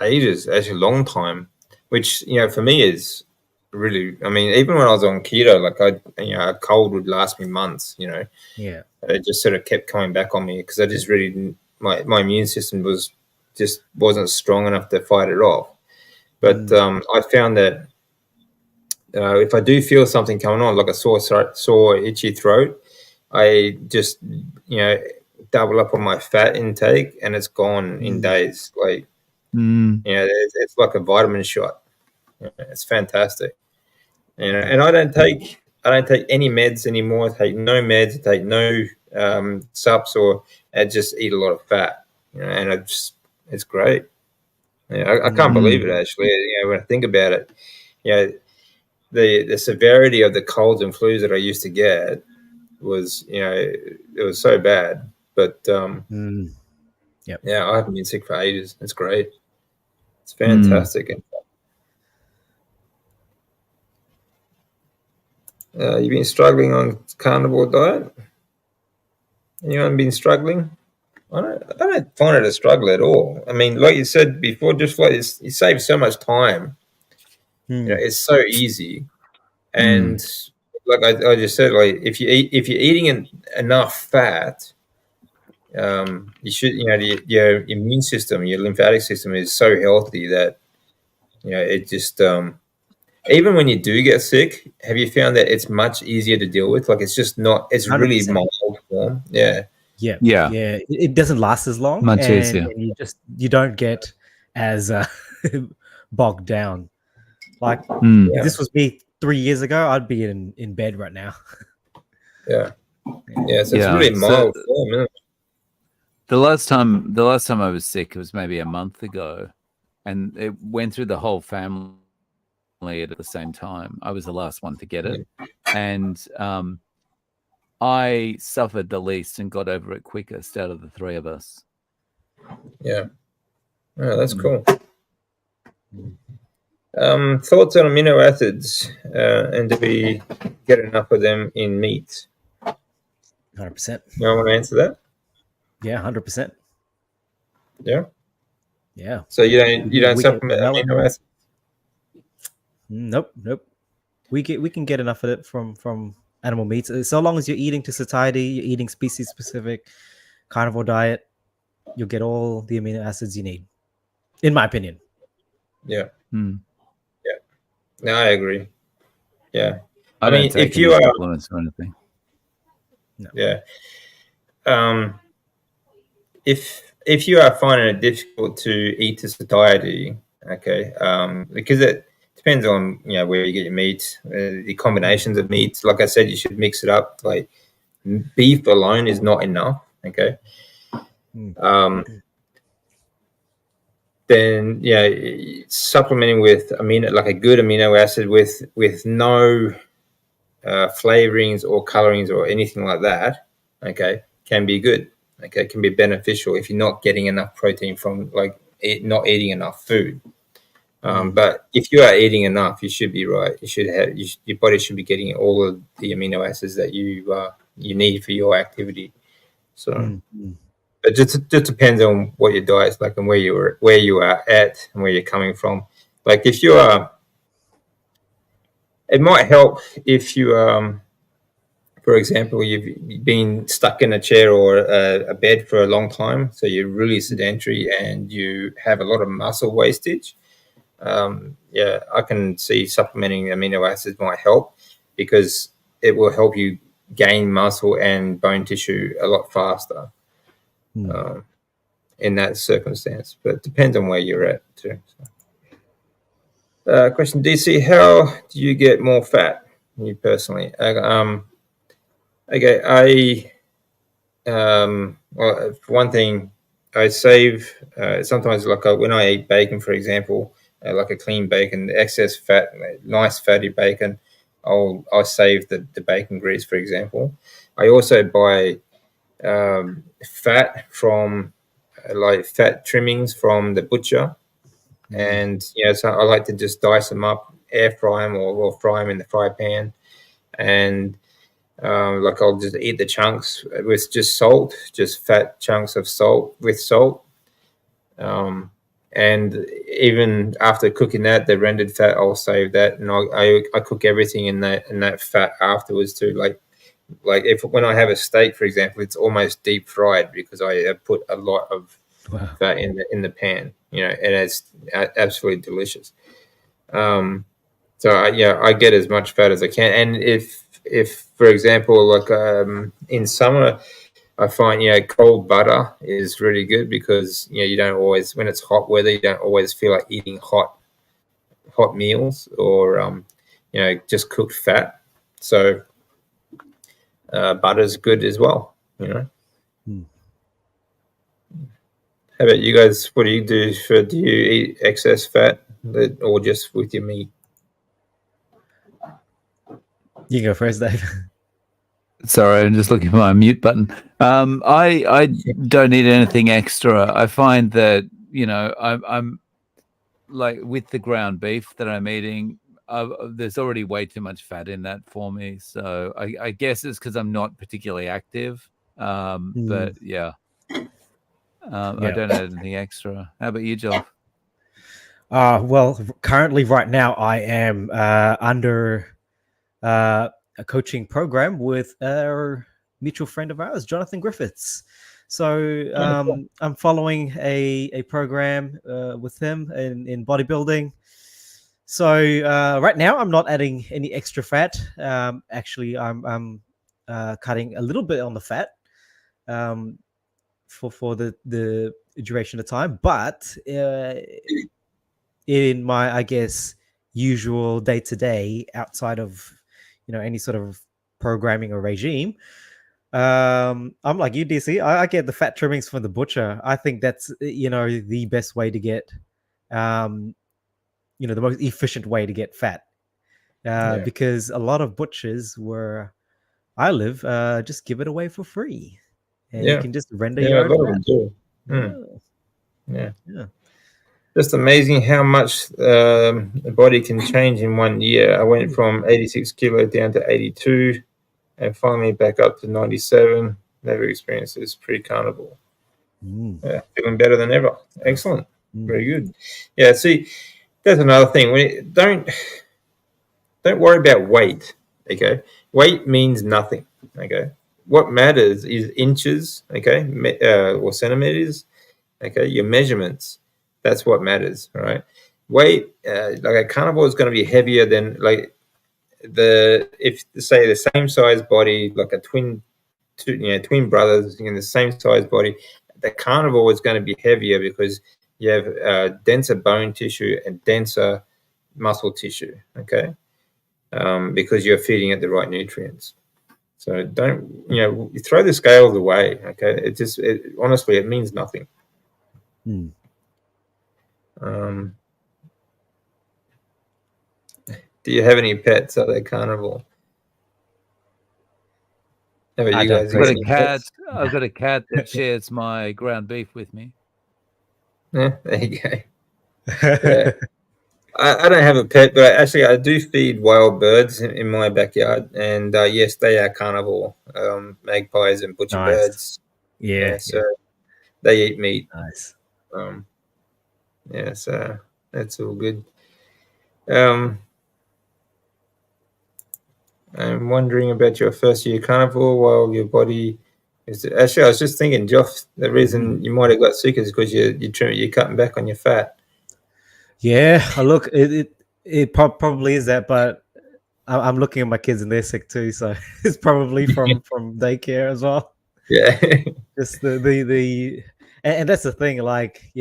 ages, actually, a long time. Which for me is really. I mean, even when I was on keto, like a cold would last me months. Yeah. It just sort of kept coming back on me because I just really didn't. My immune system wasn't strong enough to fight it off. But I found that if I do feel something coming on, like a sore, itchy throat, I just double up on my fat intake, and it's gone in days. Like it's like a vitamin shot. It's fantastic. And I don't take any meds anymore. I take no meds. I take no subs, or I just eat a lot of fat. And it's great. I can't believe it actually. When I think about it, the severity of the colds and flus that I used to get was it was so bad. But Yep. yeah, I haven't been sick for ages. It's great. It's fantastic. You've been struggling on carnivore diet? Anyone been struggling? I don't find it a struggle at all. I mean, like you said before, just like you save so much time. It's so easy, and like I just said, like if you're eating enough fat, you should your immune system, your lymphatic system is so healthy that it just even when you do get sick, have you found that it's much easier to deal with? Like it's just not. It's 100%. really mild form. Yeah. It doesn't last as long, much easier. and you don't get as bogged down. Like if this was me 3 years ago, I'd be in bed right now. Yeah. So it's really mild form, isn't it? The last time I was sick, it was maybe a month ago, and it went through the whole family at the same time. I was the last one to get it, and I suffered the least and got over it quickest out of the three of us. Yeah. Oh, that's cool. Thoughts on amino acids, and do we get enough of them in meat? 100%. You want to answer that? Yeah, 100%. Yeah. Yeah. So you don't supplement amino acids? Nope. We can get enough of it from animal meats, so long as you're eating to satiety, you're eating species specific carnivore diet, you'll get all the amino acids you need, in my opinion. Yeah. Yeah. No, I agree. Yeah. I mean, take if you are supplements or anything. No. Yeah. If you are finding it difficult to eat to satiety, okay, because it depends on where you get your meat, the combinations of meats. Like I said, you should mix it up. Like beef alone is not enough. Okay. Then supplementing with like a good amino acid with no flavorings or colorings or anything like that, okay, can be good. Okay, can be beneficial if you're not getting enough protein from not eating enough food. But if you are eating enough, you should be right. You should have your body should be getting all of the amino acids that you need for your activity. So, but just depends on what your diet's like and where you are at and where you're coming from. Like if you are, it might help if you for example, you've been stuck in a chair or a bed for a long time, so you're really sedentary and you have a lot of muscle wastage. I can see supplementing amino acids might help because it will help you gain muscle and bone tissue a lot faster in that circumstance. But it depends on where you're at too. So. Question, DC, how do you get more fat? You personally? Okay, well, for one thing, I save sometimes when I eat bacon, for example, like a clean bacon, excess fat, nice fatty bacon, I'll save the bacon grease, for example. I also buy fat from like fat trimmings from the butcher, and so I like to just dice them up, air fry them, or fry them in the fry pan, and like I'll just eat the chunks with just salt, just fat chunks of salt with salt. And even after cooking that, the rendered fat, I'll save that, and I cook everything in that fat afterwards too. Like when I have a steak, for example, it's almost deep fried because I put a lot of fat in the pan, and it's absolutely delicious. So I get as much fat as I can, and if for example, like in summer, I find cold butter is really good because you don't always, when it's hot weather, you don't always feel like eating hot meals or just cooked fat. So butter's good as well. How about you guys? What do you do? Do you eat excess fat or just with your meat? You go first, Dave. Sorry, I'm just looking for my mute button. I don't need anything extra. I find that I'm like with the ground beef that I'm eating, there's already way too much fat in that for me. So I guess it's because I'm not particularly active. But I don't add anything extra. How about you, Joel? Well, currently, right now, I am under a coaching program with our mutual friend of ours, Jonathan Griffiths. So I'm following a program with him in bodybuilding. So right now I'm not adding any extra fat. Actually, I'm cutting a little bit on the fat for the duration of time. But in my, I guess, usual day-to-day outside of any sort of programming or regime, I'm like you, DC. I get the fat trimmings from the butcher. I think that's the best way to get the most efficient way to get fat, because a lot of butchers where I live just give it away for free, and you can just render your own fat. Do. Yeah. Just amazing how much the body can change in 1 year. I went from 86 kilo down to 82 and finally back up to 97. Never experienced this pre-carnivore. Feeling better than ever. Excellent. Very good. Yeah, see, that's another thing. Don't worry about weight, okay? Weight means nothing, okay? What matters is inches, okay, or centimeters, okay, your measurements. That's what matters, right? Weight, like a carnivore is going to be heavier than if say the same size body, like a twin brothers in the same size body, the carnivore is going to be heavier because you have denser bone tissue and denser muscle tissue, okay? Because you're feeding it the right nutrients. So don't, you throw the scales away, okay? Honestly, it means nothing. Do you have any pets? Are they carnivore? How about you guys? I've got a cat that shares my ground beef with me. Yeah, there you go. Yeah. I don't have a pet, but I do feed wild birds in my backyard, and yes, they are carnivore. Magpies and butcher birds. So they eat meat. Nice. So that's all good. I'm wondering about your first year carnivore while your body is. Actually, I was just thinking, Joff, the reason you might have got sick is because you're cutting back on your fat. Yeah, look, it probably is that, but I'm looking at my kids and they're sick too, so it's probably from daycare as well. Yeah. Just the and that's the thing, like,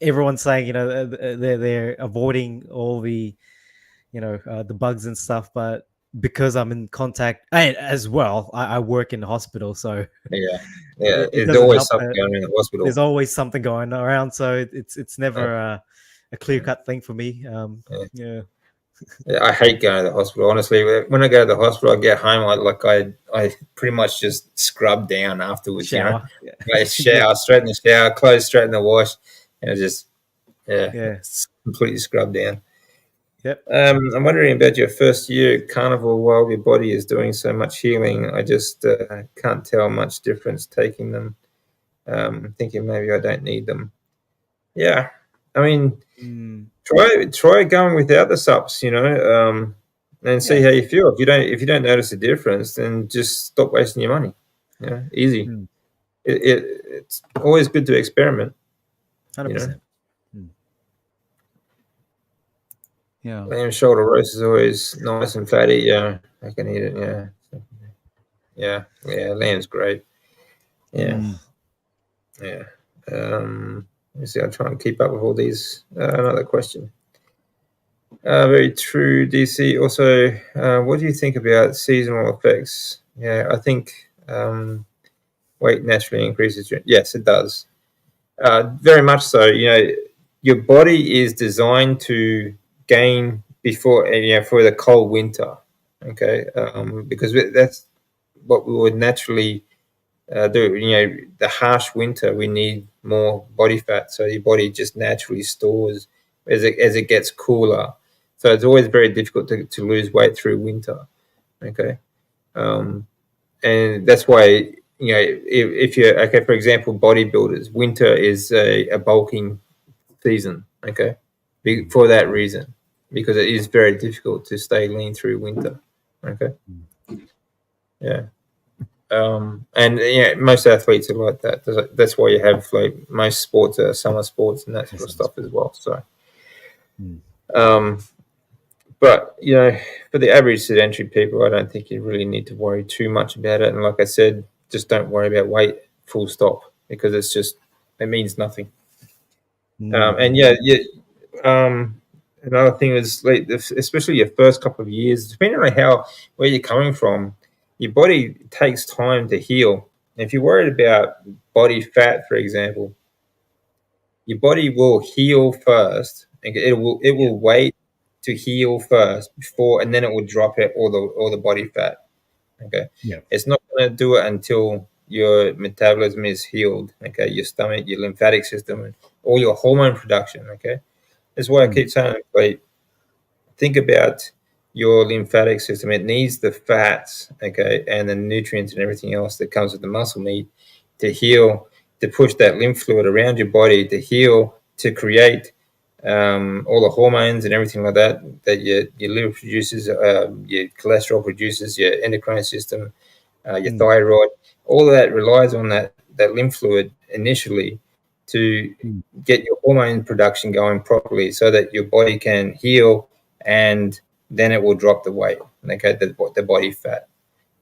everyone's saying, they're avoiding all the, the bugs and stuff, but because I'm in contact, and as well, I work in the hospital, so Yeah. it There's doesn't always help something that going on in the hospital. there's always something going around, so it's never a clear cut thing for me. Yeah. Yeah, I hate going to the hospital. Honestly, when I go to the hospital, I get home. I pretty much just scrub down afterwards. Shower. Yeah. I shower straight in the shower, clothes straight in the wash, and I just Yeah. it's completely scrubbed down. Yep. I'm wondering about your first year at carnivore while your body is doing so much healing. I just can't tell much difference taking them. Thinking maybe I don't need them. Yeah, I mean, try going without the subs, and see how you feel. If you don't notice a difference, then just stop wasting your money. Easy. It's always good to experiment. 100%. Yeah. Lamb shoulder roast is always nice and fatty. Yeah, I can eat it. Yeah. Lamb's great. Yeah. Let me see. I'll try and keep up with all these. Another question. Very true, DC. Also, what do you think about seasonal effects? Yeah, I think weight naturally increases. Yes, it does. Very much so. Your body is designed to gain before, for the cold winter. Okay, because that's what we would naturally do. The harsh winter, we need more body fat, so your body just naturally stores as it gets cooler. So it's always very difficult to lose weight through winter. Okay, and that's why if you're okay, for example, bodybuilders, winter is a bulking season. Okay, for that reason, because it is very difficult to stay lean through winter. Okay, yeah. And most athletes are like that. That's why you have like most sports are summer sports and that sort of stuff as well. So, but for the average sedentary people, I don't think you really need to worry too much about it. And like I said, just don't worry about weight. Full stop, because it means nothing. And another thing is, like, especially your first couple of years, depending on where you're coming from, your body takes time to heal. And if you're worried about body fat, for example, your body will heal first, and it will wait to heal first and then it will drop out all the body fat. Okay, it's not going to do it until your metabolism is healed. Okay, your stomach, your lymphatic system, and all your hormone production. Okay, that's why I keep saying, like, think about your lymphatic system. It needs the fats, okay, and the nutrients and everything else that comes with the muscle meat to heal, to push that lymph fluid around your body to heal, to create all the hormones and everything like that your liver produces, your cholesterol produces, your endocrine system, your thyroid. All of that relies on that lymph fluid initially to get your hormone production going properly, so that your body can heal, and then it will drop the weight, okay, the body fat.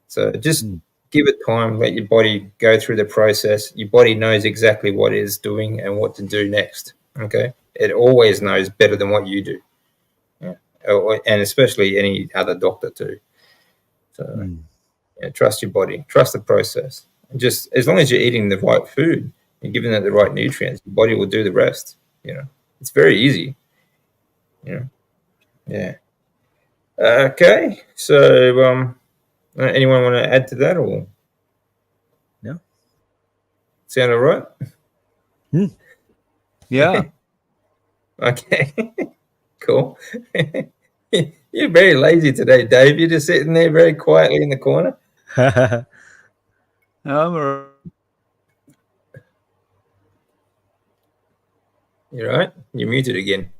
So just give it time, let your body go through the process. Your body knows exactly what it is doing and what to do next. Okay, it always knows better than what you do, and especially any other doctor too. So trust your body, trust the process. And just as long as you're eating the right food and giving it the right nutrients, your body will do the rest. It's very easy. Yeah. Okay. So, anyone want to add to that, or No? sound all right? Yeah. Okay. Cool. You're very lazy today, Dave. You're just sitting there very quietly in the corner. You're right. You're muted again.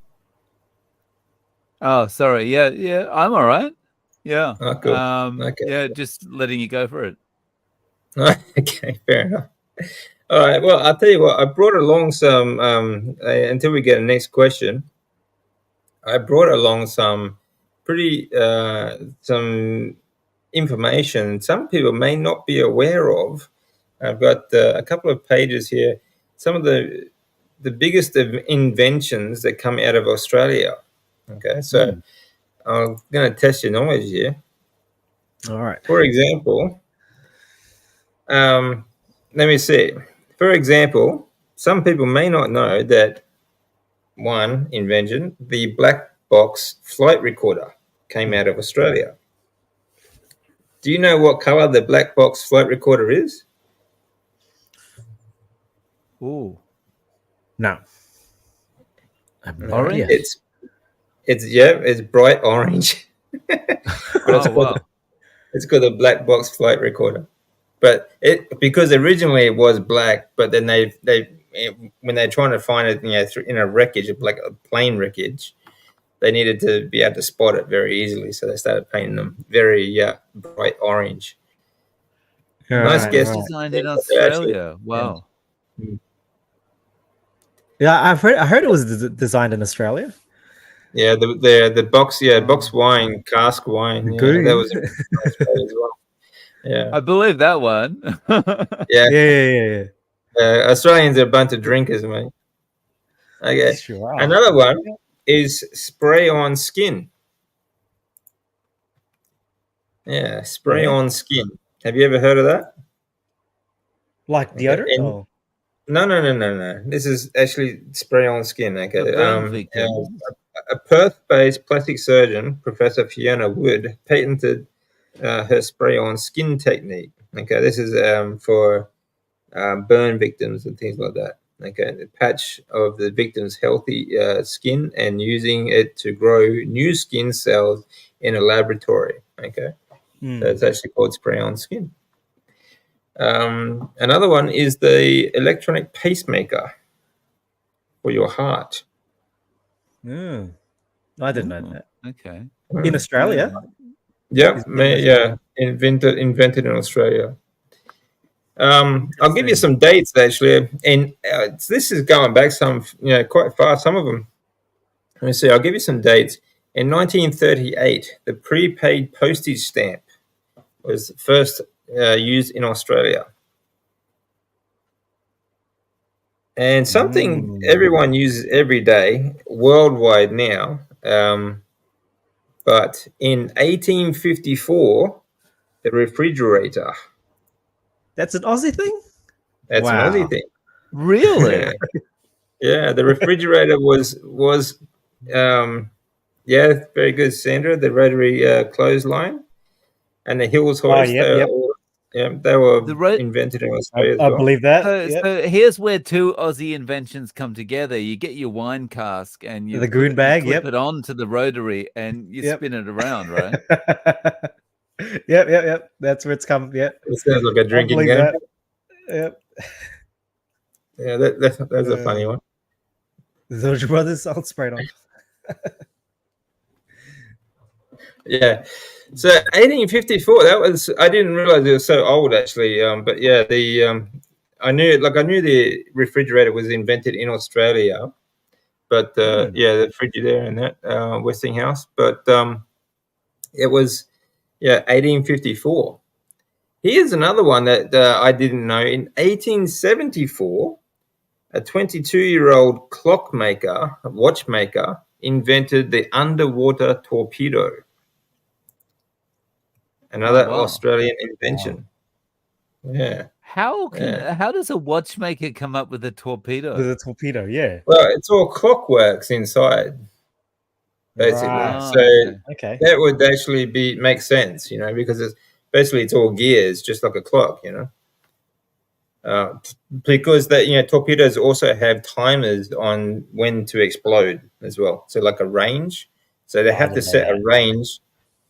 Oh, sorry. Yeah. I'm all right. Yeah. Oh, cool. Okay. Yeah, just letting you go for it. Okay, fair enough. All right. Well, I'll tell you what. I brought along some until we get the next question. I brought along some pretty some information some people may not be aware of. I've got a couple of pages here. Some of the biggest of inventions that come out of Australia. Okay, so I'm going to test your knowledge here. All right. For example, let me see. For example, some people may not know that one invention, the black box flight recorder, came out of Australia. Do you know what color the black box flight recorder is? Ooh. No. I have no Orange? idea. It's bright orange. Oh, wow. It's called a black box flight recorder. But because originally it was black, but then they when they're trying to find it, in a wreckage, like a plane wreckage, they needed to be able to spot it very easily, so they started painting them very bright orange. Nice Right, guess. right. Designed in Australia. Wow. Yeah, I heard it was designed in Australia. Yeah, the box, box wine, cask wine. The Yeah, goon. that was in Australia as well. Yeah, I believe that one. yeah. Yeah. Australians are a bunch of drinkers, mate. Okay. Sure are. Another one is spray on skin. Yeah, spray on skin. Have you ever heard of that? Like deodorant? And- Oh. No. This is actually spray on skin. Okay. The burn victims. A Perth-based plastic surgeon, Professor Fiona Wood, patented her spray on skin technique. Okay, this is for burn victims and things like that. Okay, the patch of the victim's healthy skin and using it to grow new skin cells in a laboratory. Okay, so it's actually called spray on skin. Another one is the electronic pacemaker for your heart. I didn't know that. Okay. In Australia? Yeah, Is invented in Australia. I'll give you some dates actually, and this is going back some, quite far. Some of them. Let me see. I'll give you some dates. In 1938, the prepaid postage stamp was first used in Australia, and something everyone uses every day worldwide now. But in 1854, the refrigerator. That's an Aussie thing? That's an Aussie thing. Really? Yeah, the refrigerator was very good, Sandra. The rotary clothesline and the Hills hoist. They were invented in Australia as well. I believe that. So here's where two Aussie inventions come together. You get your wine cask and you The goon bag, clip it onto the rotary and you spin it around, right? Yep. That's where it's come. Yep. It sounds like a drinking game. That. Yep. Yeah, that's a funny one. The Dodger Brothers, I'll spray it on. Yeah. So 1854, that was, I didn't realize it was so old actually. But yeah, I knew the refrigerator was invented in Australia, but the Frigidaire and that Westinghouse, but it was 1854. Here's another one that I didn't know. In 1874, a 22-year-old watchmaker, invented the underwater torpedo. Another Australian invention. Wow. Yeah. How does a watchmaker come up with a torpedo? With a torpedo, yeah. Well, it's all clockworks inside, basically. Right. So that would actually make sense, because it's all gears, just like a clock, because torpedoes also have timers on when to explode as well. So like a range. So they have to set a range.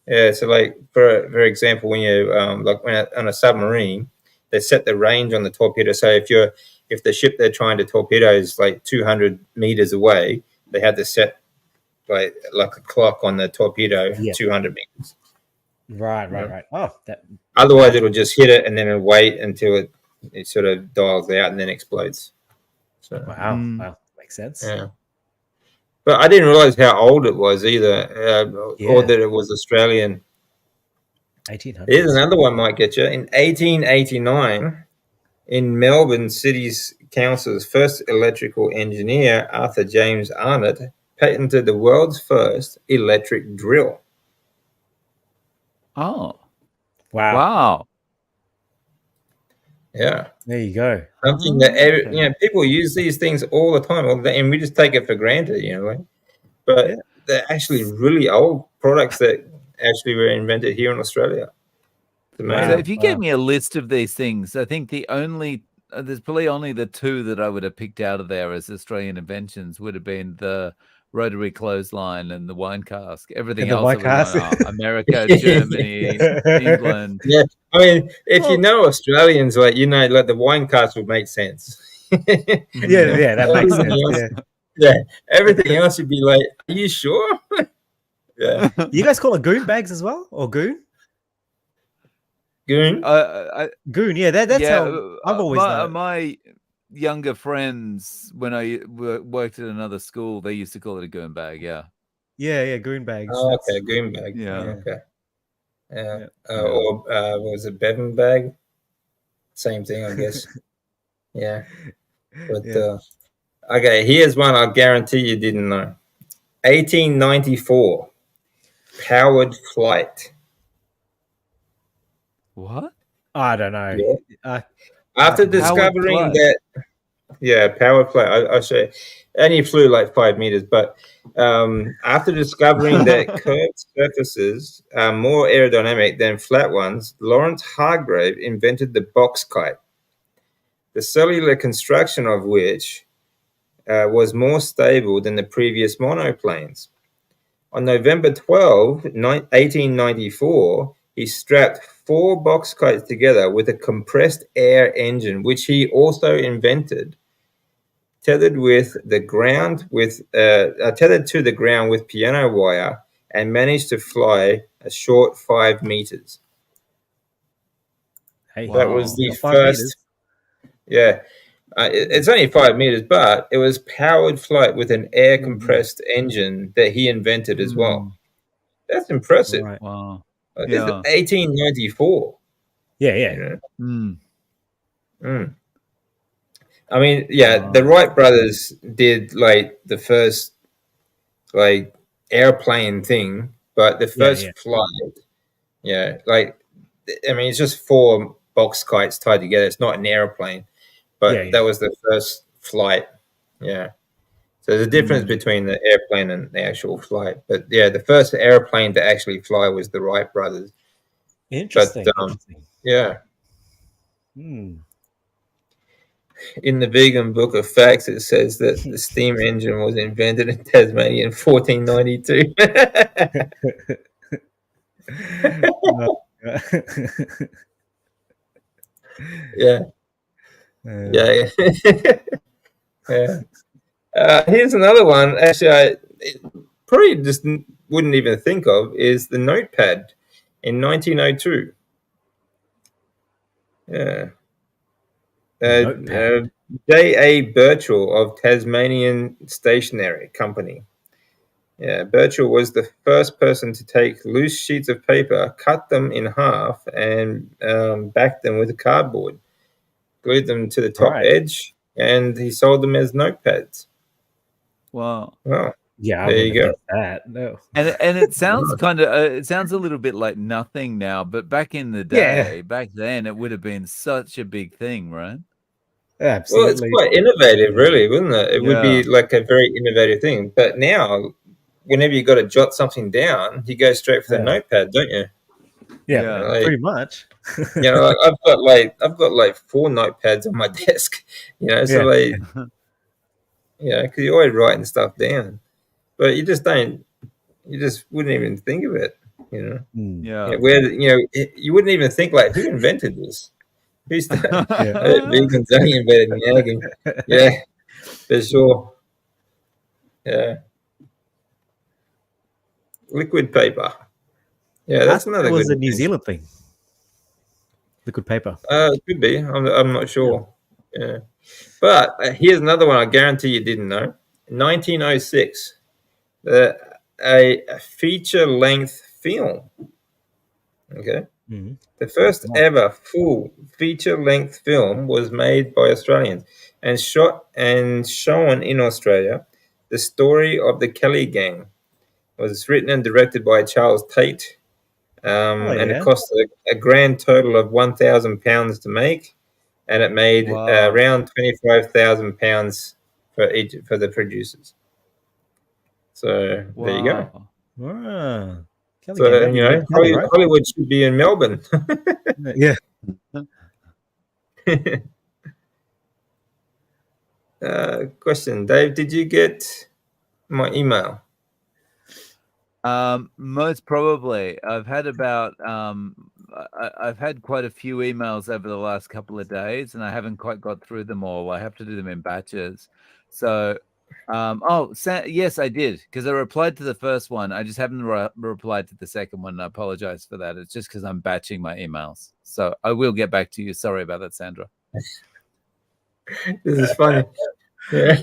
Yeah. So like for example, when you on a submarine, they set the range on the torpedo. So if the ship they're trying to torpedo is like 200 meters away, they have to set like a clock on the torpedo 200 meters. Right. Oh, otherwise it'll just hit it and then it'll wait until it sort of dials out and then explodes. So wow, makes sense. Yeah. But I didn't realize how old it was either, or Yeah. that it was Australian. 1800s. Here's another one might get you. In 1889, in Melbourne City's Council's first electrical engineer, Arthur James Arnott, patented the world's first electric drill. Oh, Wow. wow. Yeah. There you go. Something that Okay. people use these things all the time, and we just take it for granted, like. But Yeah. they're actually really old products that actually were invented here in Australia. It's So amazing. if you gave me a list of these things, I think there's probably only the two that I would have picked out of there as Australian inventions would have been the rotary clothesline and the wine cask. Everything And the else white I would have cask. gone, America, Germany, England. Yeah, I mean, if you Well, know Australians, like the wine cast would make sense. Yeah, that makes Everything sense. else, Yeah. yeah, everything else would be like, are you sure? Yeah, You guys call it goon bags as well? Or goon? goon. Goon, yeah, that's yeah, how I've always known it. my younger friends, when I worked at another school, they used to call it a goon bag. Yeah. Yeah, goon bags. Oh, That's okay, goon bag. Yeah. Okay. Yeah. Yeah. Or what was it, Bevan bag? Same thing, I guess. Yeah. But Yeah. okay, here's one I guarantee you didn't know. 1894, powered flight. What? I don't know. Yeah. After Powered discovering flight. that, powered flight. I'll show you. Only flew like 5 meters, but after discovering that curved surfaces are more aerodynamic than flat ones, Lawrence Hargrave invented the box kite, the cellular construction of which was more stable than the previous monoplanes. On November 12, 1894, he strapped 4 box kites together with a compressed air engine, which he also invented, tethered to the ground with piano wire, and managed to fly a short 5 meters. Hey, That was the 5 meters. first. Yeah, it's only 5 meters, but it was powered flight with an air compressed engine that he invented as well. That's impressive. Right. Wow. It's Yeah. 1894. Yeah. You Mm. know? I mean, the Wright brothers did like the first like airplane thing, but the first flight, I mean, it's just 4 box kites tied together. It's not an airplane, but that was the first flight. Yeah. So there's a difference between the airplane and the actual flight. But yeah, the first airplane to actually fly was the Wright brothers. Interesting. But yeah. Hmm. In the Vegan Book of Facts, it says that the steam engine was invented in Tasmania in 1492. Yeah. Here's another one. Actually, I probably just wouldn't even think of is the notepad in 1902. Yeah. J.A. Birchall of Tasmanian Stationery Company. Yeah, Birchall was the first person to take loose sheets of paper, cut them in half, and back them with a cardboard, glued them to the top edge, and he sold them as notepads. Wow. Well, yeah, there you go. That. No. And it sounds kind of it sounds a little bit like nothing now, but back in the day, back then, it would have been such a big thing, right? Absolutely. Well, it's quite innovative, really, wouldn't it? It would be like a very innovative thing. But now, whenever you got to jot something down, you go straight for the notepad, don't you? Yeah, pretty much. I've got like 4 notepads on my desk. So like, because you're always writing stuff down, but you just wouldn't even think of it. Where you wouldn't even think like, who invented this? Who's that? Vegans only invented nagging. Yeah, for sure. Yeah. Liquid paper. Yeah, that's another. It was good a New Zealand thing. Liquid paper. It could be. I'm not sure. Yeah, but here's another one. I guarantee you didn't know. 1906. a feature-length film. Okay. Mhm. The first ever full feature-length film was made by Australians and shot and shown in Australia. The Story of the Kelly Gang was written and directed by Charles Tate, and it Yeah. cost a grand total of £1,000 to make, and it made Wow. around £25,000 for the producers. So there you go. Wow. Ah, Kelly Gang, So that'd be a good channel, right? Hollywood should be in Melbourne. Yeah. Question, Dave, did you get my email? Most probably. I've had about I've had quite a few emails over the last couple of days, and I haven't quite got through them all. I have to do them in batches. So, yes, I did, because I replied to the first one. I just haven't replied to the second one, and I apologize for that. It's just because I'm batching my emails. So I will get back to you. Sorry about that, Sandra. This is funny. Yeah.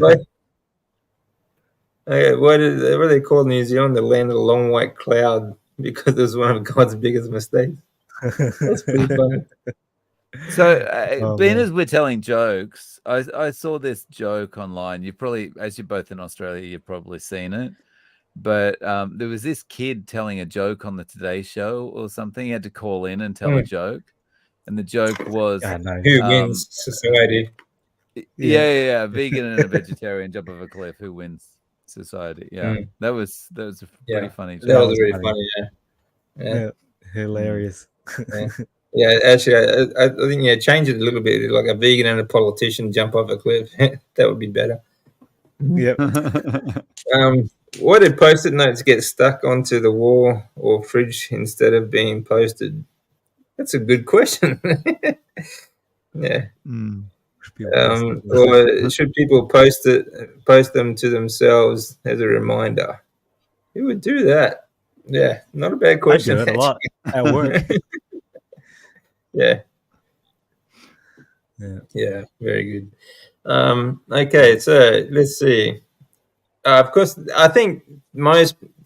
Like, what do they call New Zealand? The land of the long white cloud, because it's one of God's biggest mistakes. That's pretty funny. So, being man. as we're telling jokes, I saw this joke online. You probably, as you're both in Australia, you've probably seen it. But there was this kid telling a joke on the Today Show or something. He had to call in and tell a joke, and the joke was, I know. Who wins society? yeah, vegan and a vegetarian jump off a cliff. Who wins society? Yeah, that was a pretty funny joke. That was was really funny. funny. Yeah. Hilarious. Yeah, actually, I think change it a little bit, like a vegan and a politician jump off a cliff. That would be better. Yep. Why did post-it notes get stuck onto the wall or fridge instead of being posted? That's a good question. Yeah. Or should people post them to themselves as a reminder? Who would do that? Yeah, not a bad I question. do it a lot at work. Yeah. Yeah, very good. Okay, so let's see. Of course, I think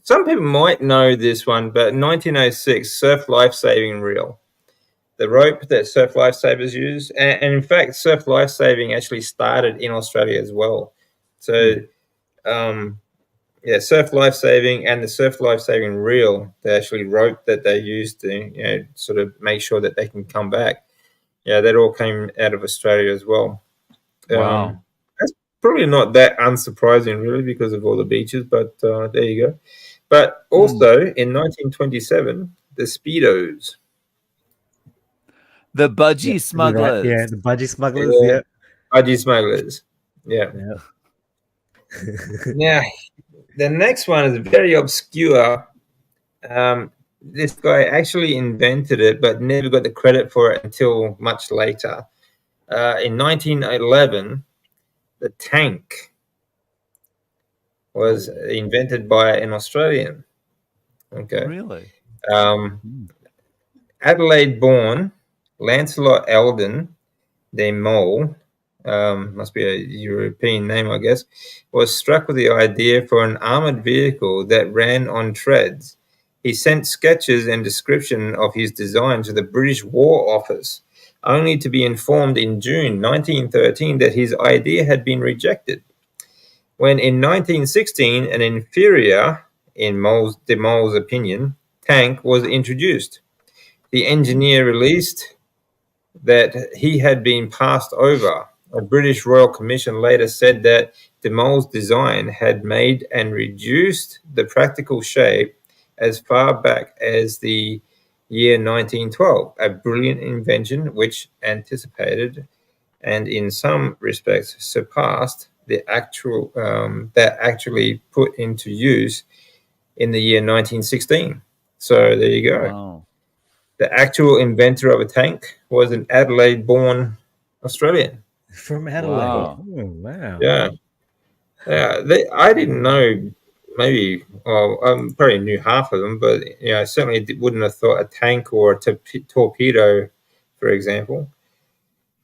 some people might know this one, but 1906 surf life-saving reel, the rope that surf lifesavers use, and in fact, surf lifesaving actually started in Australia as well. So, surf lifesaving and the surf lifesaving reel, the actually rope that they use to sort of make sure that they can come back. Yeah, that all came out of Australia as well. Wow. That's probably not that unsurprising, really, because of all the beaches, but there you go. But also in 1927, the Speedos. The budgie smugglers. Yeah, the budgie smugglers. Yeah. Budgie smugglers. Yeah. Now, the next one is very obscure. This guy actually invented it, but never got the credit for it until much later. In 1911, the tank was invented by an Australian. Okay. Really? Adelaide-born Lancelot Eldon de Mol, must be a European name, I guess, was struck with the idea for an armored vehicle that ran on treads. He sent sketches and description of his design to the British War Office, only to be informed in June 1913 that his idea had been rejected. When in 1916, an inferior, in de Mol's opinion, tank was introduced, the engineer released that he had been passed over. A British Royal Commission later said that de Mol's design had made and reduced the practical shape as far back as the year 1912, a brilliant invention which anticipated and in some respects surpassed the actual that actually put into use in the year 1916. So there you go. Wow. The actual inventor of a tank was an Adelaide-born Australian. From Adelaide. Wow. Oh, wow. Yeah. I didn't know. Maybe, well, I probably knew half of them, but I certainly wouldn't have thought a tank or a torpedo, for example.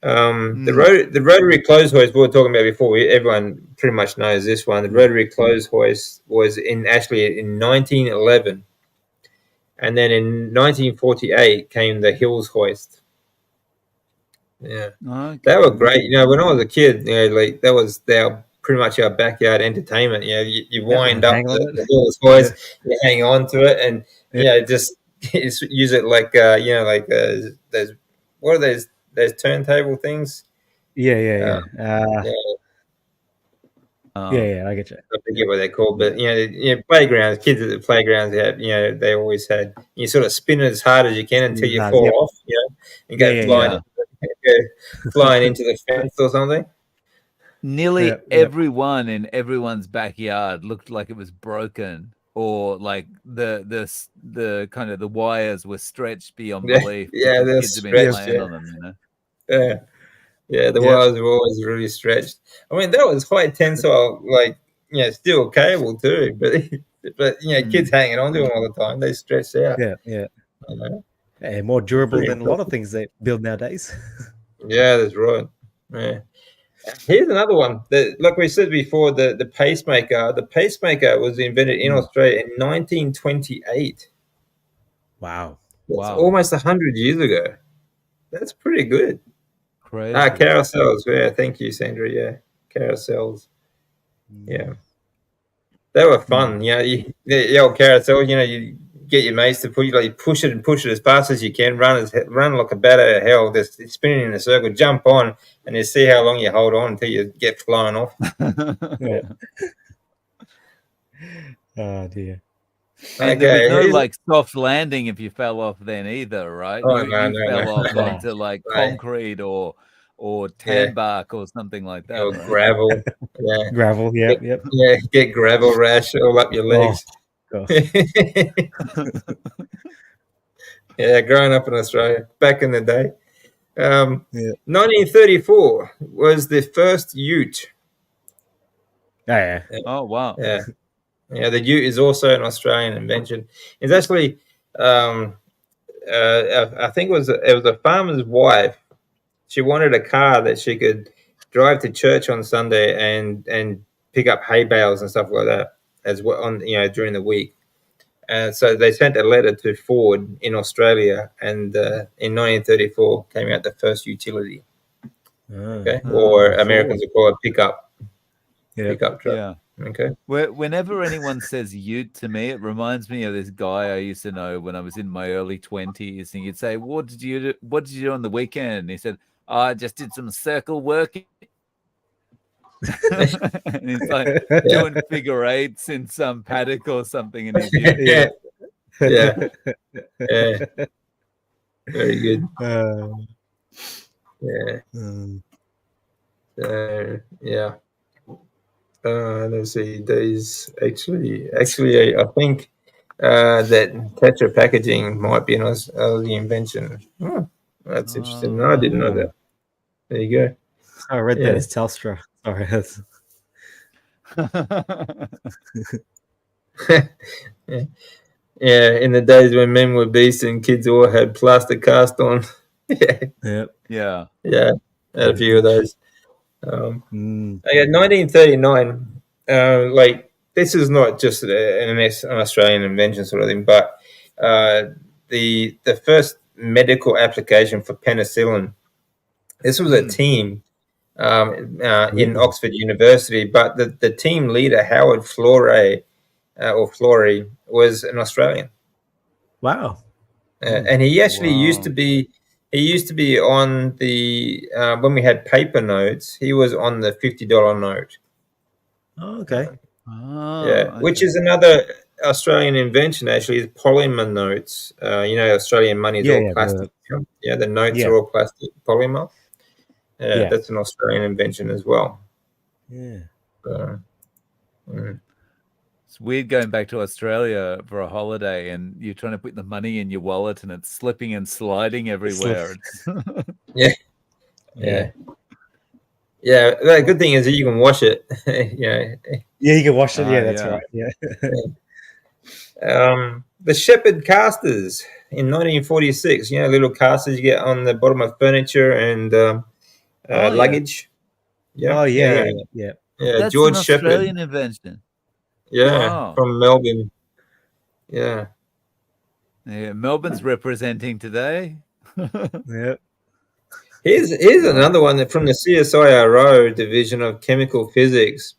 The rotary clothes hoist we were talking about before. Everyone pretty much knows this one. The rotary clothes hoist was actually in 1911, and then in 1948 came the Hills hoist. Yeah, Okay. they were great. You know, when I was a kid, you know, like that was pretty much our backyard entertainment. You know, you wind up hang on the it. Hills hoist, you hang on to it, and Yeah. you know, just use it like you know, like those what are those turntable things? Yeah. Yeah, Yeah. I get you. I forget what they're called, but playgrounds. Kids at the playgrounds have, they always had. You sort of spin it as hard as you can until you fall Yep. off, and Yeah, go flying, go flying into the fence or something. Nearly Yep. everyone in everyone's backyard looked like it was broken, or like the kind of the wires were stretched beyond Yeah, belief. yeah, Because they're kids have been stretched. playing Yeah, on them, you know. yeah. The Yep. wires were always really stretched. I mean, that was high tensile, like steel cable too, but kids hanging on to them all the time. They stretched out. Yeah. You know? Yeah, more durable Pretty than a lot of things they build nowadays. Yeah, that's right. Yeah. Here's another one. Like we said before, the pacemaker. The pacemaker was invented in Australia in 1928. Wow. That's almost 100 years ago. That's pretty good. Crazy. Carousels. Yeah, thank you, Sandra. Yeah, carousels. Yeah, they were fun. The old carousel. You get your mates to push it and push it as fast as you can. Run like a bat out of hell, just spinning in a circle. Jump on and you see how long you hold on until you get flown off. Yeah. Oh dear. And there was no like soft landing if you fell off then either, right? Oh, you fell off no. onto like concrete or tan bark or something like that. Or Right? gravel. Yeah. Gravel. Yep. Get gravel rash all up your legs. Oh, Yeah, growing up in Australia back in the day. 1934 was the first ute. yeah. Oh wow. Yeah. Yeah, the ute is also an Australian invention. It's actually, I think it was a farmer's wife. She wanted a car that she could drive to church on Sunday and pick up hay bales and stuff like that as well during the week. And so they sent a letter to Ford in Australia, and in 1934 came out the first utility. Okay, or Americans would call it pickup truck. Yeah. Okay. Whenever anyone says ute to me, it reminds me of this guy I used to know when I was in my early 20s, and you'd say, "What did you do on the weekend?" And he said, "I just did some circle work." And he's like doing figure eights in some paddock or something in his ute. Yeah. Very good. Yeah. Yeah. Let's see. There's actually, I think that Tetra packaging might be an Aussie invention. Oh, that's interesting. No, I didn't know that. There you go. I read that as Telstra. Sorry. Yeah, in the days when men were beasts and kids all had plastic cast on. Yeah. Had a few of those. Okay, 1939. Like, this is not just an Australian invention sort of thing, but the first medical application for penicillin. This was a team in Oxford University, but the team leader, Howard Florey, was an Australian. Wow. And he actually used to be on the when we had paper notes, he was on the $50 note. Oh, okay. Which is another Australian invention actually, is polymer notes. Australian money is all plastic. The notes are all plastic polymer. That's an Australian invention as well. It's weird going back to Australia for a holiday and you're trying to put the money in your wallet and it's slipping and sliding everywhere. Yeah. The good thing is that you can wash it. You can wash it. That's right. The Shepherd casters in 1946. Little casters you get on the bottom of furniture, and Oh, yeah. luggage. Yeah, Oh yeah. That's George an Shepherd. Australian invention. Yeah, Wow. from Melbourne. Yeah. Yeah, Melbourne's representing today. Yeah. Here's Wow. another one that from the CSIRO division of chemical physics.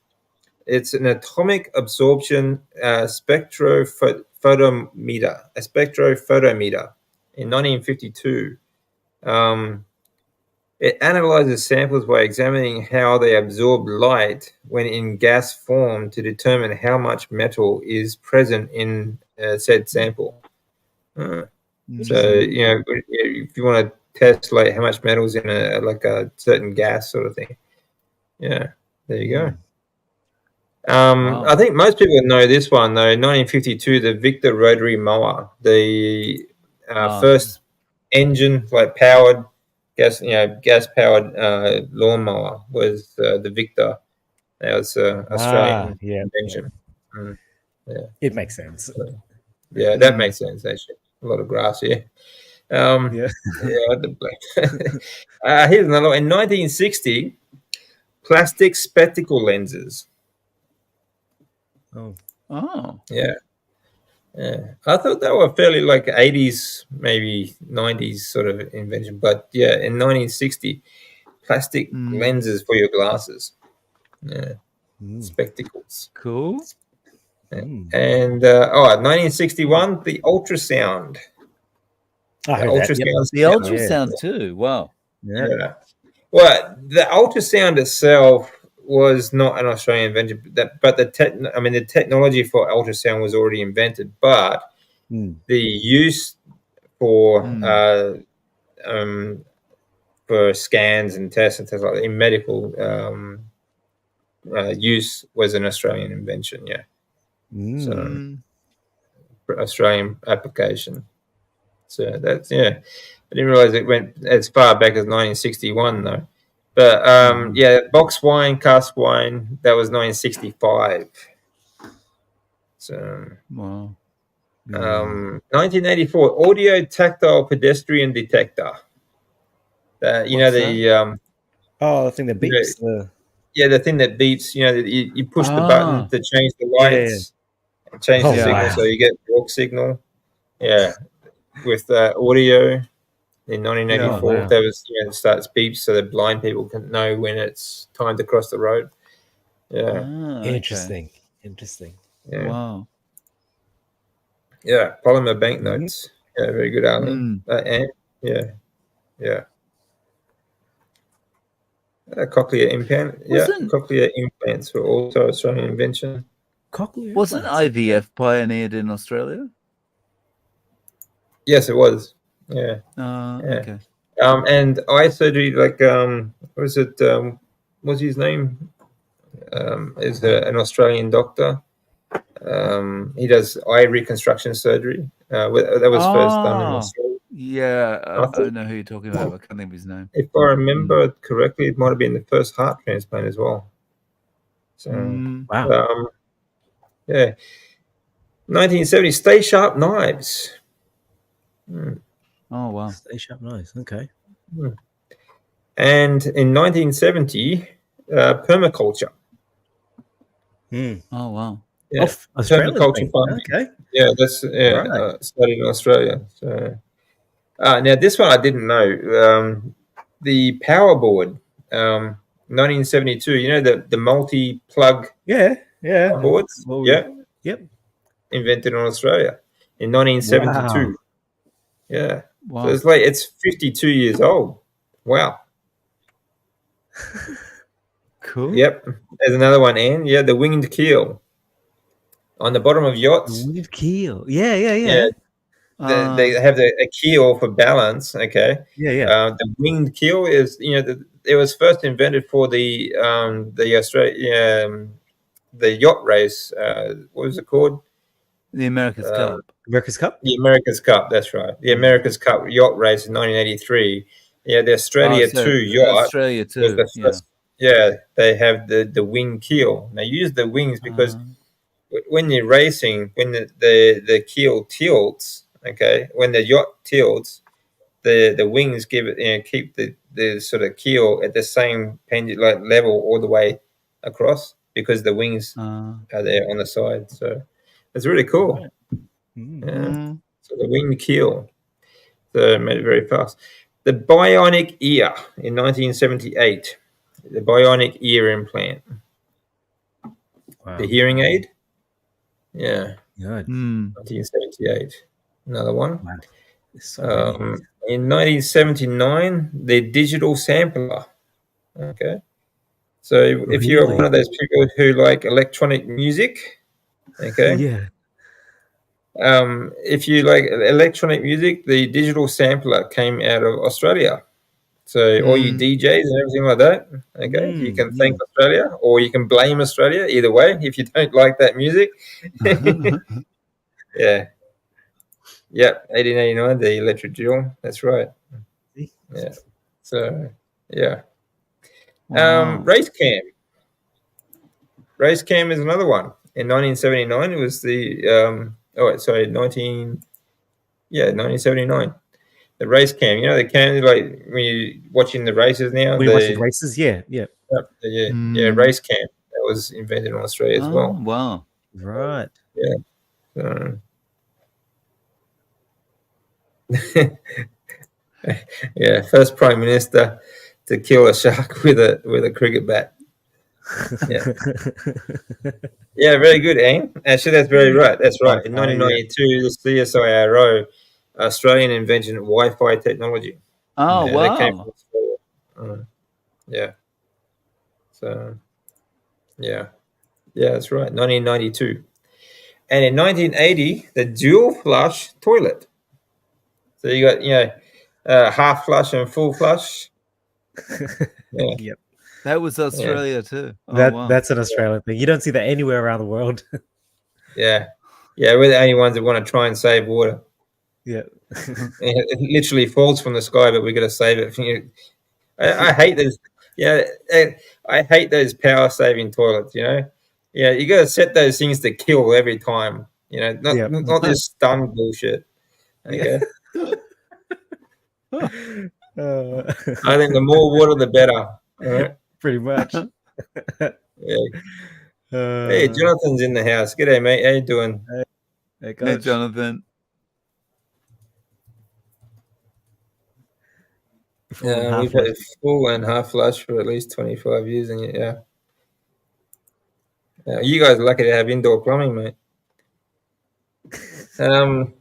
It's an atomic absorption spectrophotometer, a spectrophotometer in 1952. Um, it analyzes samples by examining how they absorb light when in gas form to determine how much metal is present in said sample. So you know, if you want to test like how much metal is in a certain gas sort of thing, yeah, there you go. Wow. I think most people know this one though. 1952, the Victor rotary mower, the first engine like powered gas powered lawnmower was the Victor. That was Australian Yeah. invention. Mm, yeah, It makes sense. yeah, that makes sense actually. A lot of grass here. Yeah. Yeah, here's another one. In 1960, plastic spectacle lenses. Oh. Oh. Yeah. I thought they were fairly like 80s, maybe 90s sort of invention. But yeah, in 1960, plastic lenses for your glasses. Yeah. Spectacles. Cool. Yeah. And 1961, the ultrasound. I heard that. Yep. Ultrasound. The ultrasound too. Wow. Yeah. Well, the ultrasound itself was not an Australian invention, but the technology for ultrasound was already invented, but the use for scans and tests and things like that in medical use was an Australian invention. Yeah, so Australian application. So that's I didn't realize it went as far back as 1961 though. But box wine, cask wine, that was 1965. So Wow. 1984, audio tactile pedestrian detector. The I think that beeps. the thing that beeps. You push the button to change the lights, change the signal, so you get walk signal. Yeah, with audio. In 1984, that was it starts beeps so that blind people can know when it's time to cross the road. Yeah, Interesting. Yeah. Wow. Yeah, polymer banknotes. Yeah, very good, Arlene. And cochlear implant. Cochlear implants were also Australian invention. Cochlear Wasn't IVF pioneered in Australia? Yes, it was. Yeah. Okay. And eye surgery, like what was it? What's his name? Is an Australian doctor. He does eye reconstruction surgery. That was first done in Australia. Yeah, I know who you're talking about. I can't think of his name. If I remember correctly, it might have been the first heart transplant as well. So, wow. 1970, Stay Sharp knives. Oh, wow. Stay Sharp knives. Okay. And in 1970, permaculture. Oh, wow. Yeah, permaculture farming. Okay. Yeah, that's started in Australia. So, now this one I didn't know. The power board, 1972. You know the multi-plug. Yeah. Boards. Yep. Invented in Australia in 1972. Wow. Yeah. Wow. So it's 52 years old. Wow. Cool. Yep. There's another one, Anne. Yeah, the winged keel on the bottom of yachts. Winged keel. Yeah. They have a keel for balance. Okay. Yeah. The winged keel is it was first invented for the Australia the yacht race. What was it called? The America's Cup. America's Cup? The America's Cup, that's right. The America's Cup yacht race in 1983. Yeah, the Australia 2 yacht Australia 2. was the first. Yeah, they have the wing keel. They use the wings because when you're racing, when the keel tilts, okay, when the yacht tilts, the wings give it keep the sort of keel at the same like level all the way across, because the wings are there on the side. So it's really cool. Right. Yeah. So the wing keel, so it made it very fast. The bionic ear in 1978, the bionic ear implant, Wow. the hearing aid. Yeah, Good. 1978. Another one. Wow. There's so many. In 1979, the digital sampler. Okay. So if you're Really? one of those people who like electronic music, okay, Yeah. if you like electronic music, the digital sampler came out of Australia. So all you DJs and everything like that, okay, you can thank Australia, or you can blame Australia. Either way, if you don't like that music, yeah, 1889, the electric drill. That's right. Yeah. So yeah, Wow. race cam. Race cam is another one. In 1979, it was the 1979. The race cam. You know, the cam, like when you're watching the races now. When watching races, yeah. Race cam. That was invented in Australia as well. Wow. Right. Yeah. Yeah, first prime minister to kill a shark with a cricket bat. Yeah. Yeah, very good, Ian. Actually, that's very right. That's right. In 1992, the CSIRO, Australian invention of Wi-Fi technology. Oh, Yeah, that came from Australia. Yeah. So, yeah. Yeah, that's right. 1992. And in 1980, the dual flush toilet. So you got, half flush and full flush. Yeah. Yep. That was Australia too. Oh, That's an Australian thing. You don't see that anywhere around the world. Yeah. Yeah, we're the only ones that want to try and save water. Yeah. It literally falls from the sky, but we got to save it. I hate those. Yeah, I hate those power saving toilets. Yeah, you got to set those things to kill every time. Not this stun bullshit. Okay, I think the more water, the better. All right. Pretty much. Yeah. Hey, Jonathan's in the house. G'day, mate. How you doing? Hey, Jonathan. We've had full and half flush for at least 25 years, and yeah. You guys are lucky to have indoor plumbing, mate. Now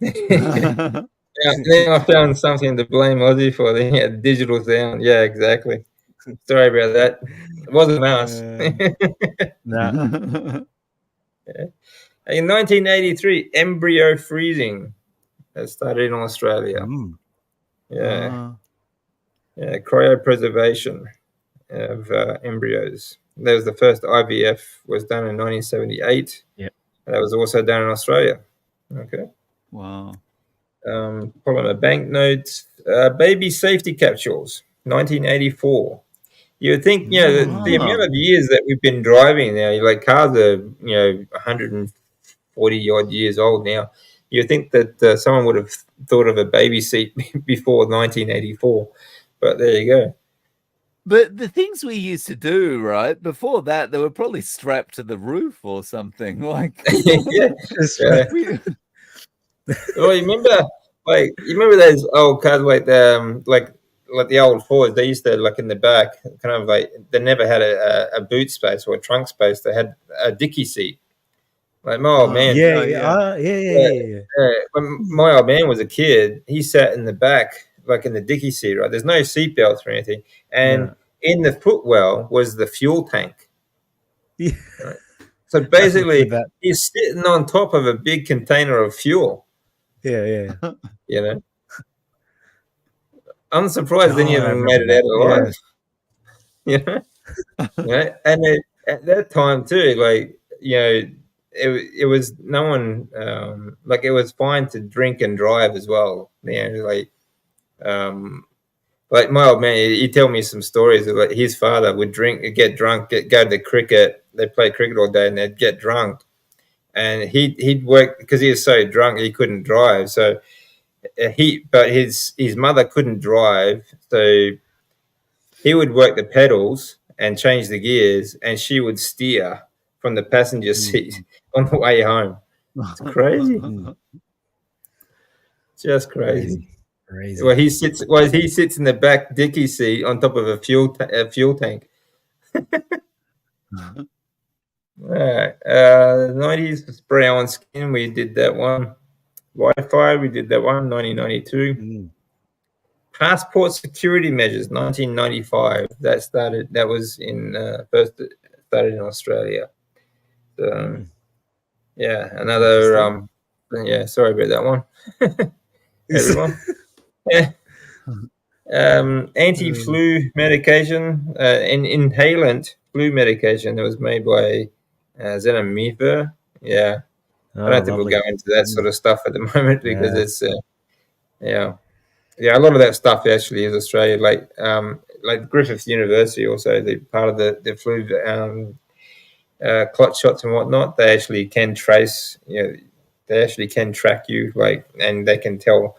I found something to blame Aussie for. They had digital sound. Yeah, exactly. Sorry about that. It wasn't us. No. In 1983, embryo freezing that started in Australia. Yeah. Yeah, cryopreservation of embryos. That was the first IVF was done in 1978. Yeah. That was also done in Australia. Okay. Wow. Polymer banknotes, baby safety capsules, 1984. You would think, the amount of years that we've been driving now, like cars are, 140 odd years old now. You'd think that someone would have thought of a baby seat before 1984, but there you go. But the things we used to do, right, before that, they were probably strapped to the roof or something. Like, yeah. Well, you remember those old cars like the old Fords? They used to, like, in the back, kind of like, they never had a boot space or a trunk space. They had a dicky seat. Like my old man. Yeah. When my old man was a kid, he sat in the back, like in the dicky seat, right? There's no seatbelts or anything. And in the footwell was the fuel tank. Yeah. Right? So basically, he's sitting on top of a big container of fuel. Yeah. I'm surprised any of them made it out alive. Yeah. And at that time too, like, it was no one, like, it was fine to drink and drive as well. Like my old man, he tell me some stories of, like, his father would get drunk, go to the cricket. They play cricket all day, and they'd get drunk, and he'd work because he was so drunk he couldn't drive. So but his mother couldn't drive, so he would work the pedals and change the gears, and she would steer from the passenger seat on the way home. It's crazy. Just crazy. Crazy. Well, he sits in the back dicky seat on top of a fuel tank. Right. 90s spray on skin. We did that one. Wi-Fi. We did that one. 1992. Passport security measures. 1995. That was in first started in Australia. So yeah, another. Yeah, sorry about that one. Everyone. Yeah. Anti-flu medication, an inhalant flu medication that was made by Zenamifer. Yeah, I don't think we'll go into that sort of stuff at the moment because it's a lot of that stuff actually is Australia. Like Griffith University, also the part of the flu clot shots and whatnot. They actually can trace. They actually can track you, and they can tell.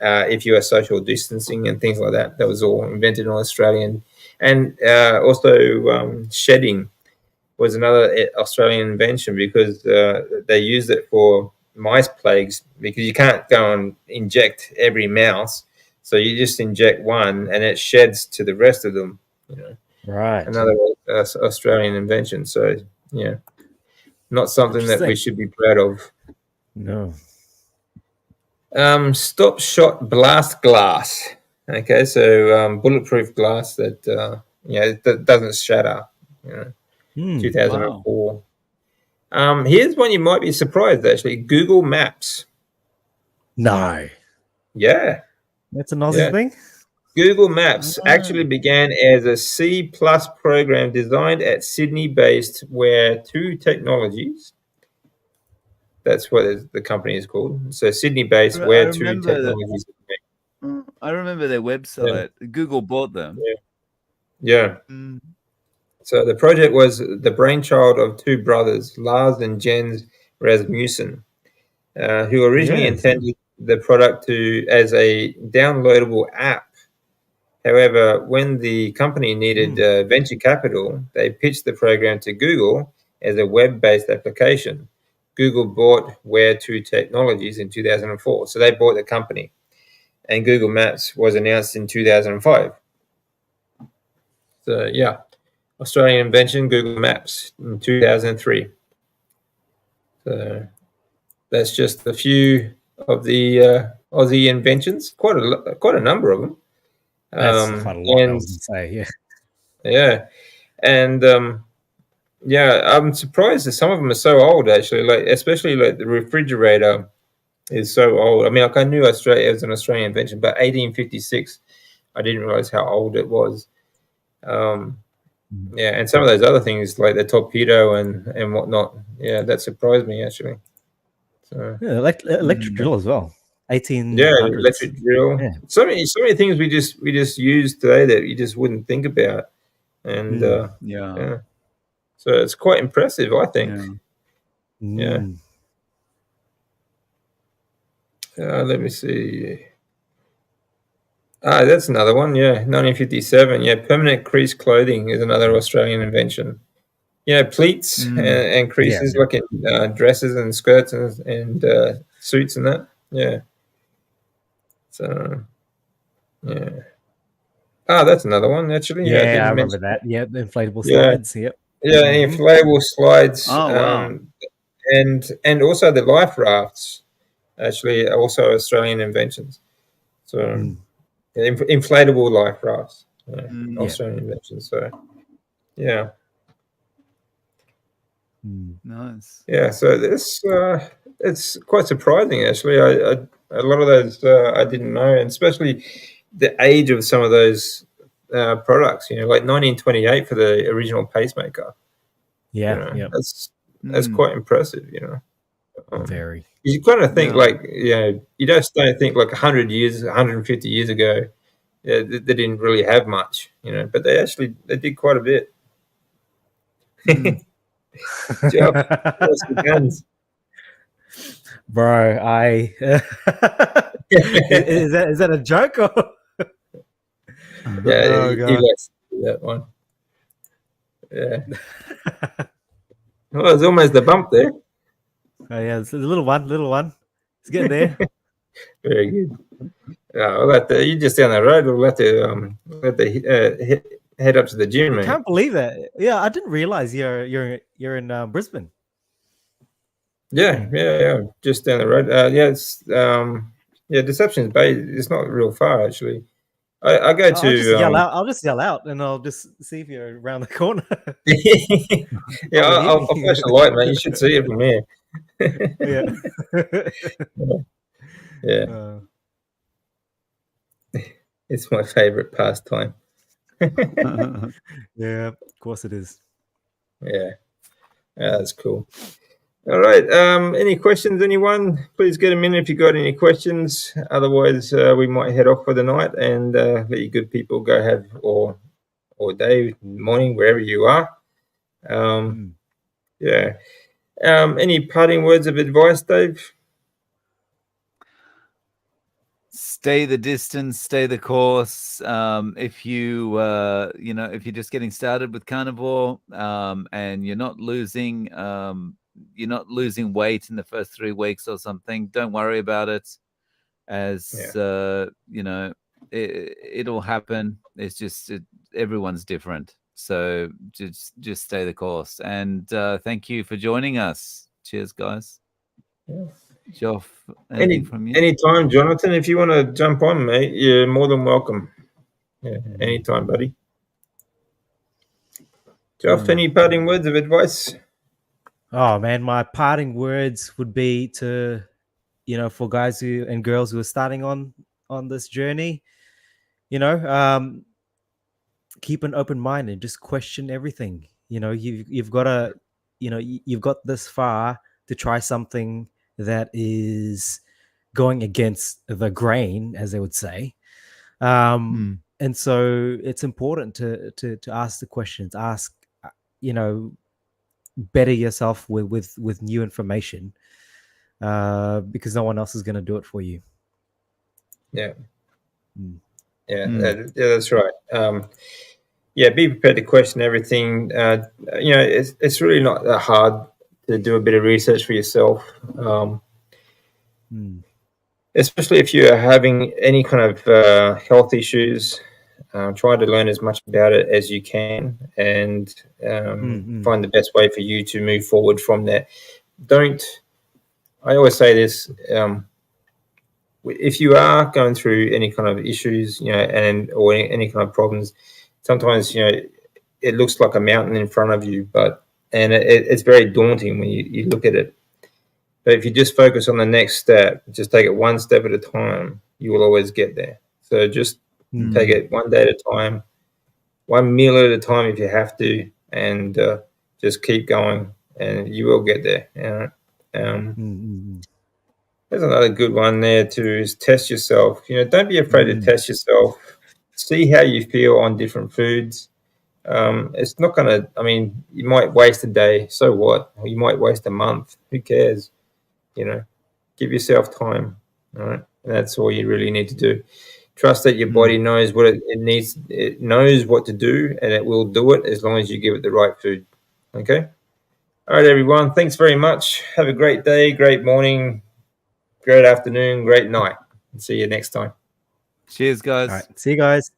If you are social distancing and things like that. That was all invented in Australia. And also shedding was another Australian invention because they used it for mice plagues because you can't go and inject every mouse. So you just inject one and it sheds to the rest of them. Right. Another Australian invention. So, yeah, not something that we should be proud of. No. Stop shot blast glass. Okay, so bulletproof glass that that doesn't shatter. 2004. Wow. Here's one you might be surprised actually. Google Maps. No. Yeah. That's an Aussie thing. Google Maps actually began as a C+ program designed at Sydney-based Where 2 Technologies. That's what the company is called. So Sydney-based Where 2 Technologies. I remember their website. Yeah. Google bought them. Yeah. So the project was the brainchild of two brothers, Lars and Jens Rasmussen, who originally intended the product as a downloadable app. However, when the company needed venture capital, they pitched the program to Google as a web-based application. Google bought Where 2 Technologies in 2004. So they bought the company. And Google Maps was announced in 2005. So, yeah. Australian invention, Google Maps in 2003. So that's just a few of the Aussie inventions. Quite a number of them. That's quite a lot, I was going to say, yeah. Yeah. And I'm surprised that some of them are so old actually, especially the refrigerator is so old. I mean, I knew Australia was an Australian invention, but 1856, I didn't realize how old it was. And some of those other things like the torpedo and whatnot, that surprised me actually. So electric drill as well. 1800s. Yeah, electric drill. Yeah. So many things we just use today that you just wouldn't think about, and so it's quite impressive, I think. Yeah. Let me see. That's another one. Yeah, 1957. Yeah, permanent crease clothing is another Australian invention. Yeah, pleats and creases like in dresses and skirts and suits and that. Yeah. So, yeah. That's another one actually. Yeah, I remember that. Yeah, the inflatable slides. Yep. Yeah, inflatable slides. Oh, wow. And also the life rafts, actually, also Australian inventions. So, inflatable life rafts, Australian inventions. So, yeah. Nice. Yeah, so this it's quite surprising actually. A lot of those I didn't know, and especially the age of some of those products. Like 1928 for the original pacemaker. Yeah, that's quite impressive. Very. You kind of think you just don't think like 100 years, 150 years ago, they didn't really have much, but they did quite a bit. Bro, is that a joke or? Yeah, that one. Yeah. Well, it's almost a bump there. Oh yeah, it's a little one. It's getting there. Very good. We'll have to, you just down the road. We'll have to head up to the gym, I mate. can't believe that. Yeah, I didn't realize you're in Brisbane. Yeah. Just down the road. It's Deception's Bay. It's not real far actually. I go I'll just yell to. out. I'll just yell out, and I'll just see if you're around the corner. Yeah, Probably hear I'll me. flash the light, mate. You should see it from here. Yeah. Yeah, it's my favorite pastime. Yeah, of course it is. Yeah, that's cool. All right. Any questions, anyone? Please get them in if you got any questions. Otherwise, we might head off for the night and let you good people go have or day, morning, wherever you are. Yeah. Any parting words of advice, Dave? Stay the distance, stay the course. If you if you're just getting started with carnivore, and you're not losing weight in the first 3 weeks or something, don't worry about it. As it'll happen. It's just everyone's different, so just stay the course. And thank you for joining us. Cheers, guys. Yeah. Geoff, anything from you? Anytime, Jonathan, if you want to jump on, mate, you're more than welcome. Yeah, anytime, buddy. Geoff, any parting words of advice? Oh man, my parting words would be to, for guys and girls who are starting on this journey, keep an open mind and just question everything. You've got to, you've got this far to try something that is going against the grain, as they would say. And so it's important to ask the questions, ask, better yourself with new information, because no one else is going to do it for you. Yeah. That's right. Be prepared to question everything. It's really not that hard to do a bit of research for yourself. Especially if you are having any kind of health issues, try to learn as much about it as you can and find the best way for you to move forward from that. I always say this, if you are going through any kind of issues, or any kind of problems, sometimes, it looks like a mountain in front of you, and it's very daunting when you look at it. But if you just focus on the next step, just take it one step at a time, you will always get there. So just take it one day at a time, one meal at a time if you have to, and just keep going, and you will get there. There's another good one there too, is test yourself. Don't be afraid to test yourself. See how you feel on different foods. It's not going to, you might waste a day. So what? Or you might waste a month. Who cares? Give yourself time. All right. And that's all you really need to do. Trust that your body knows what it needs. It knows what to do, and it will do it as long as you give it the right food. Okay. All right, everyone. Thanks very much. Have a great day, great morning, great afternoon, great night. See you next time. Cheers, guys. All right. See you guys.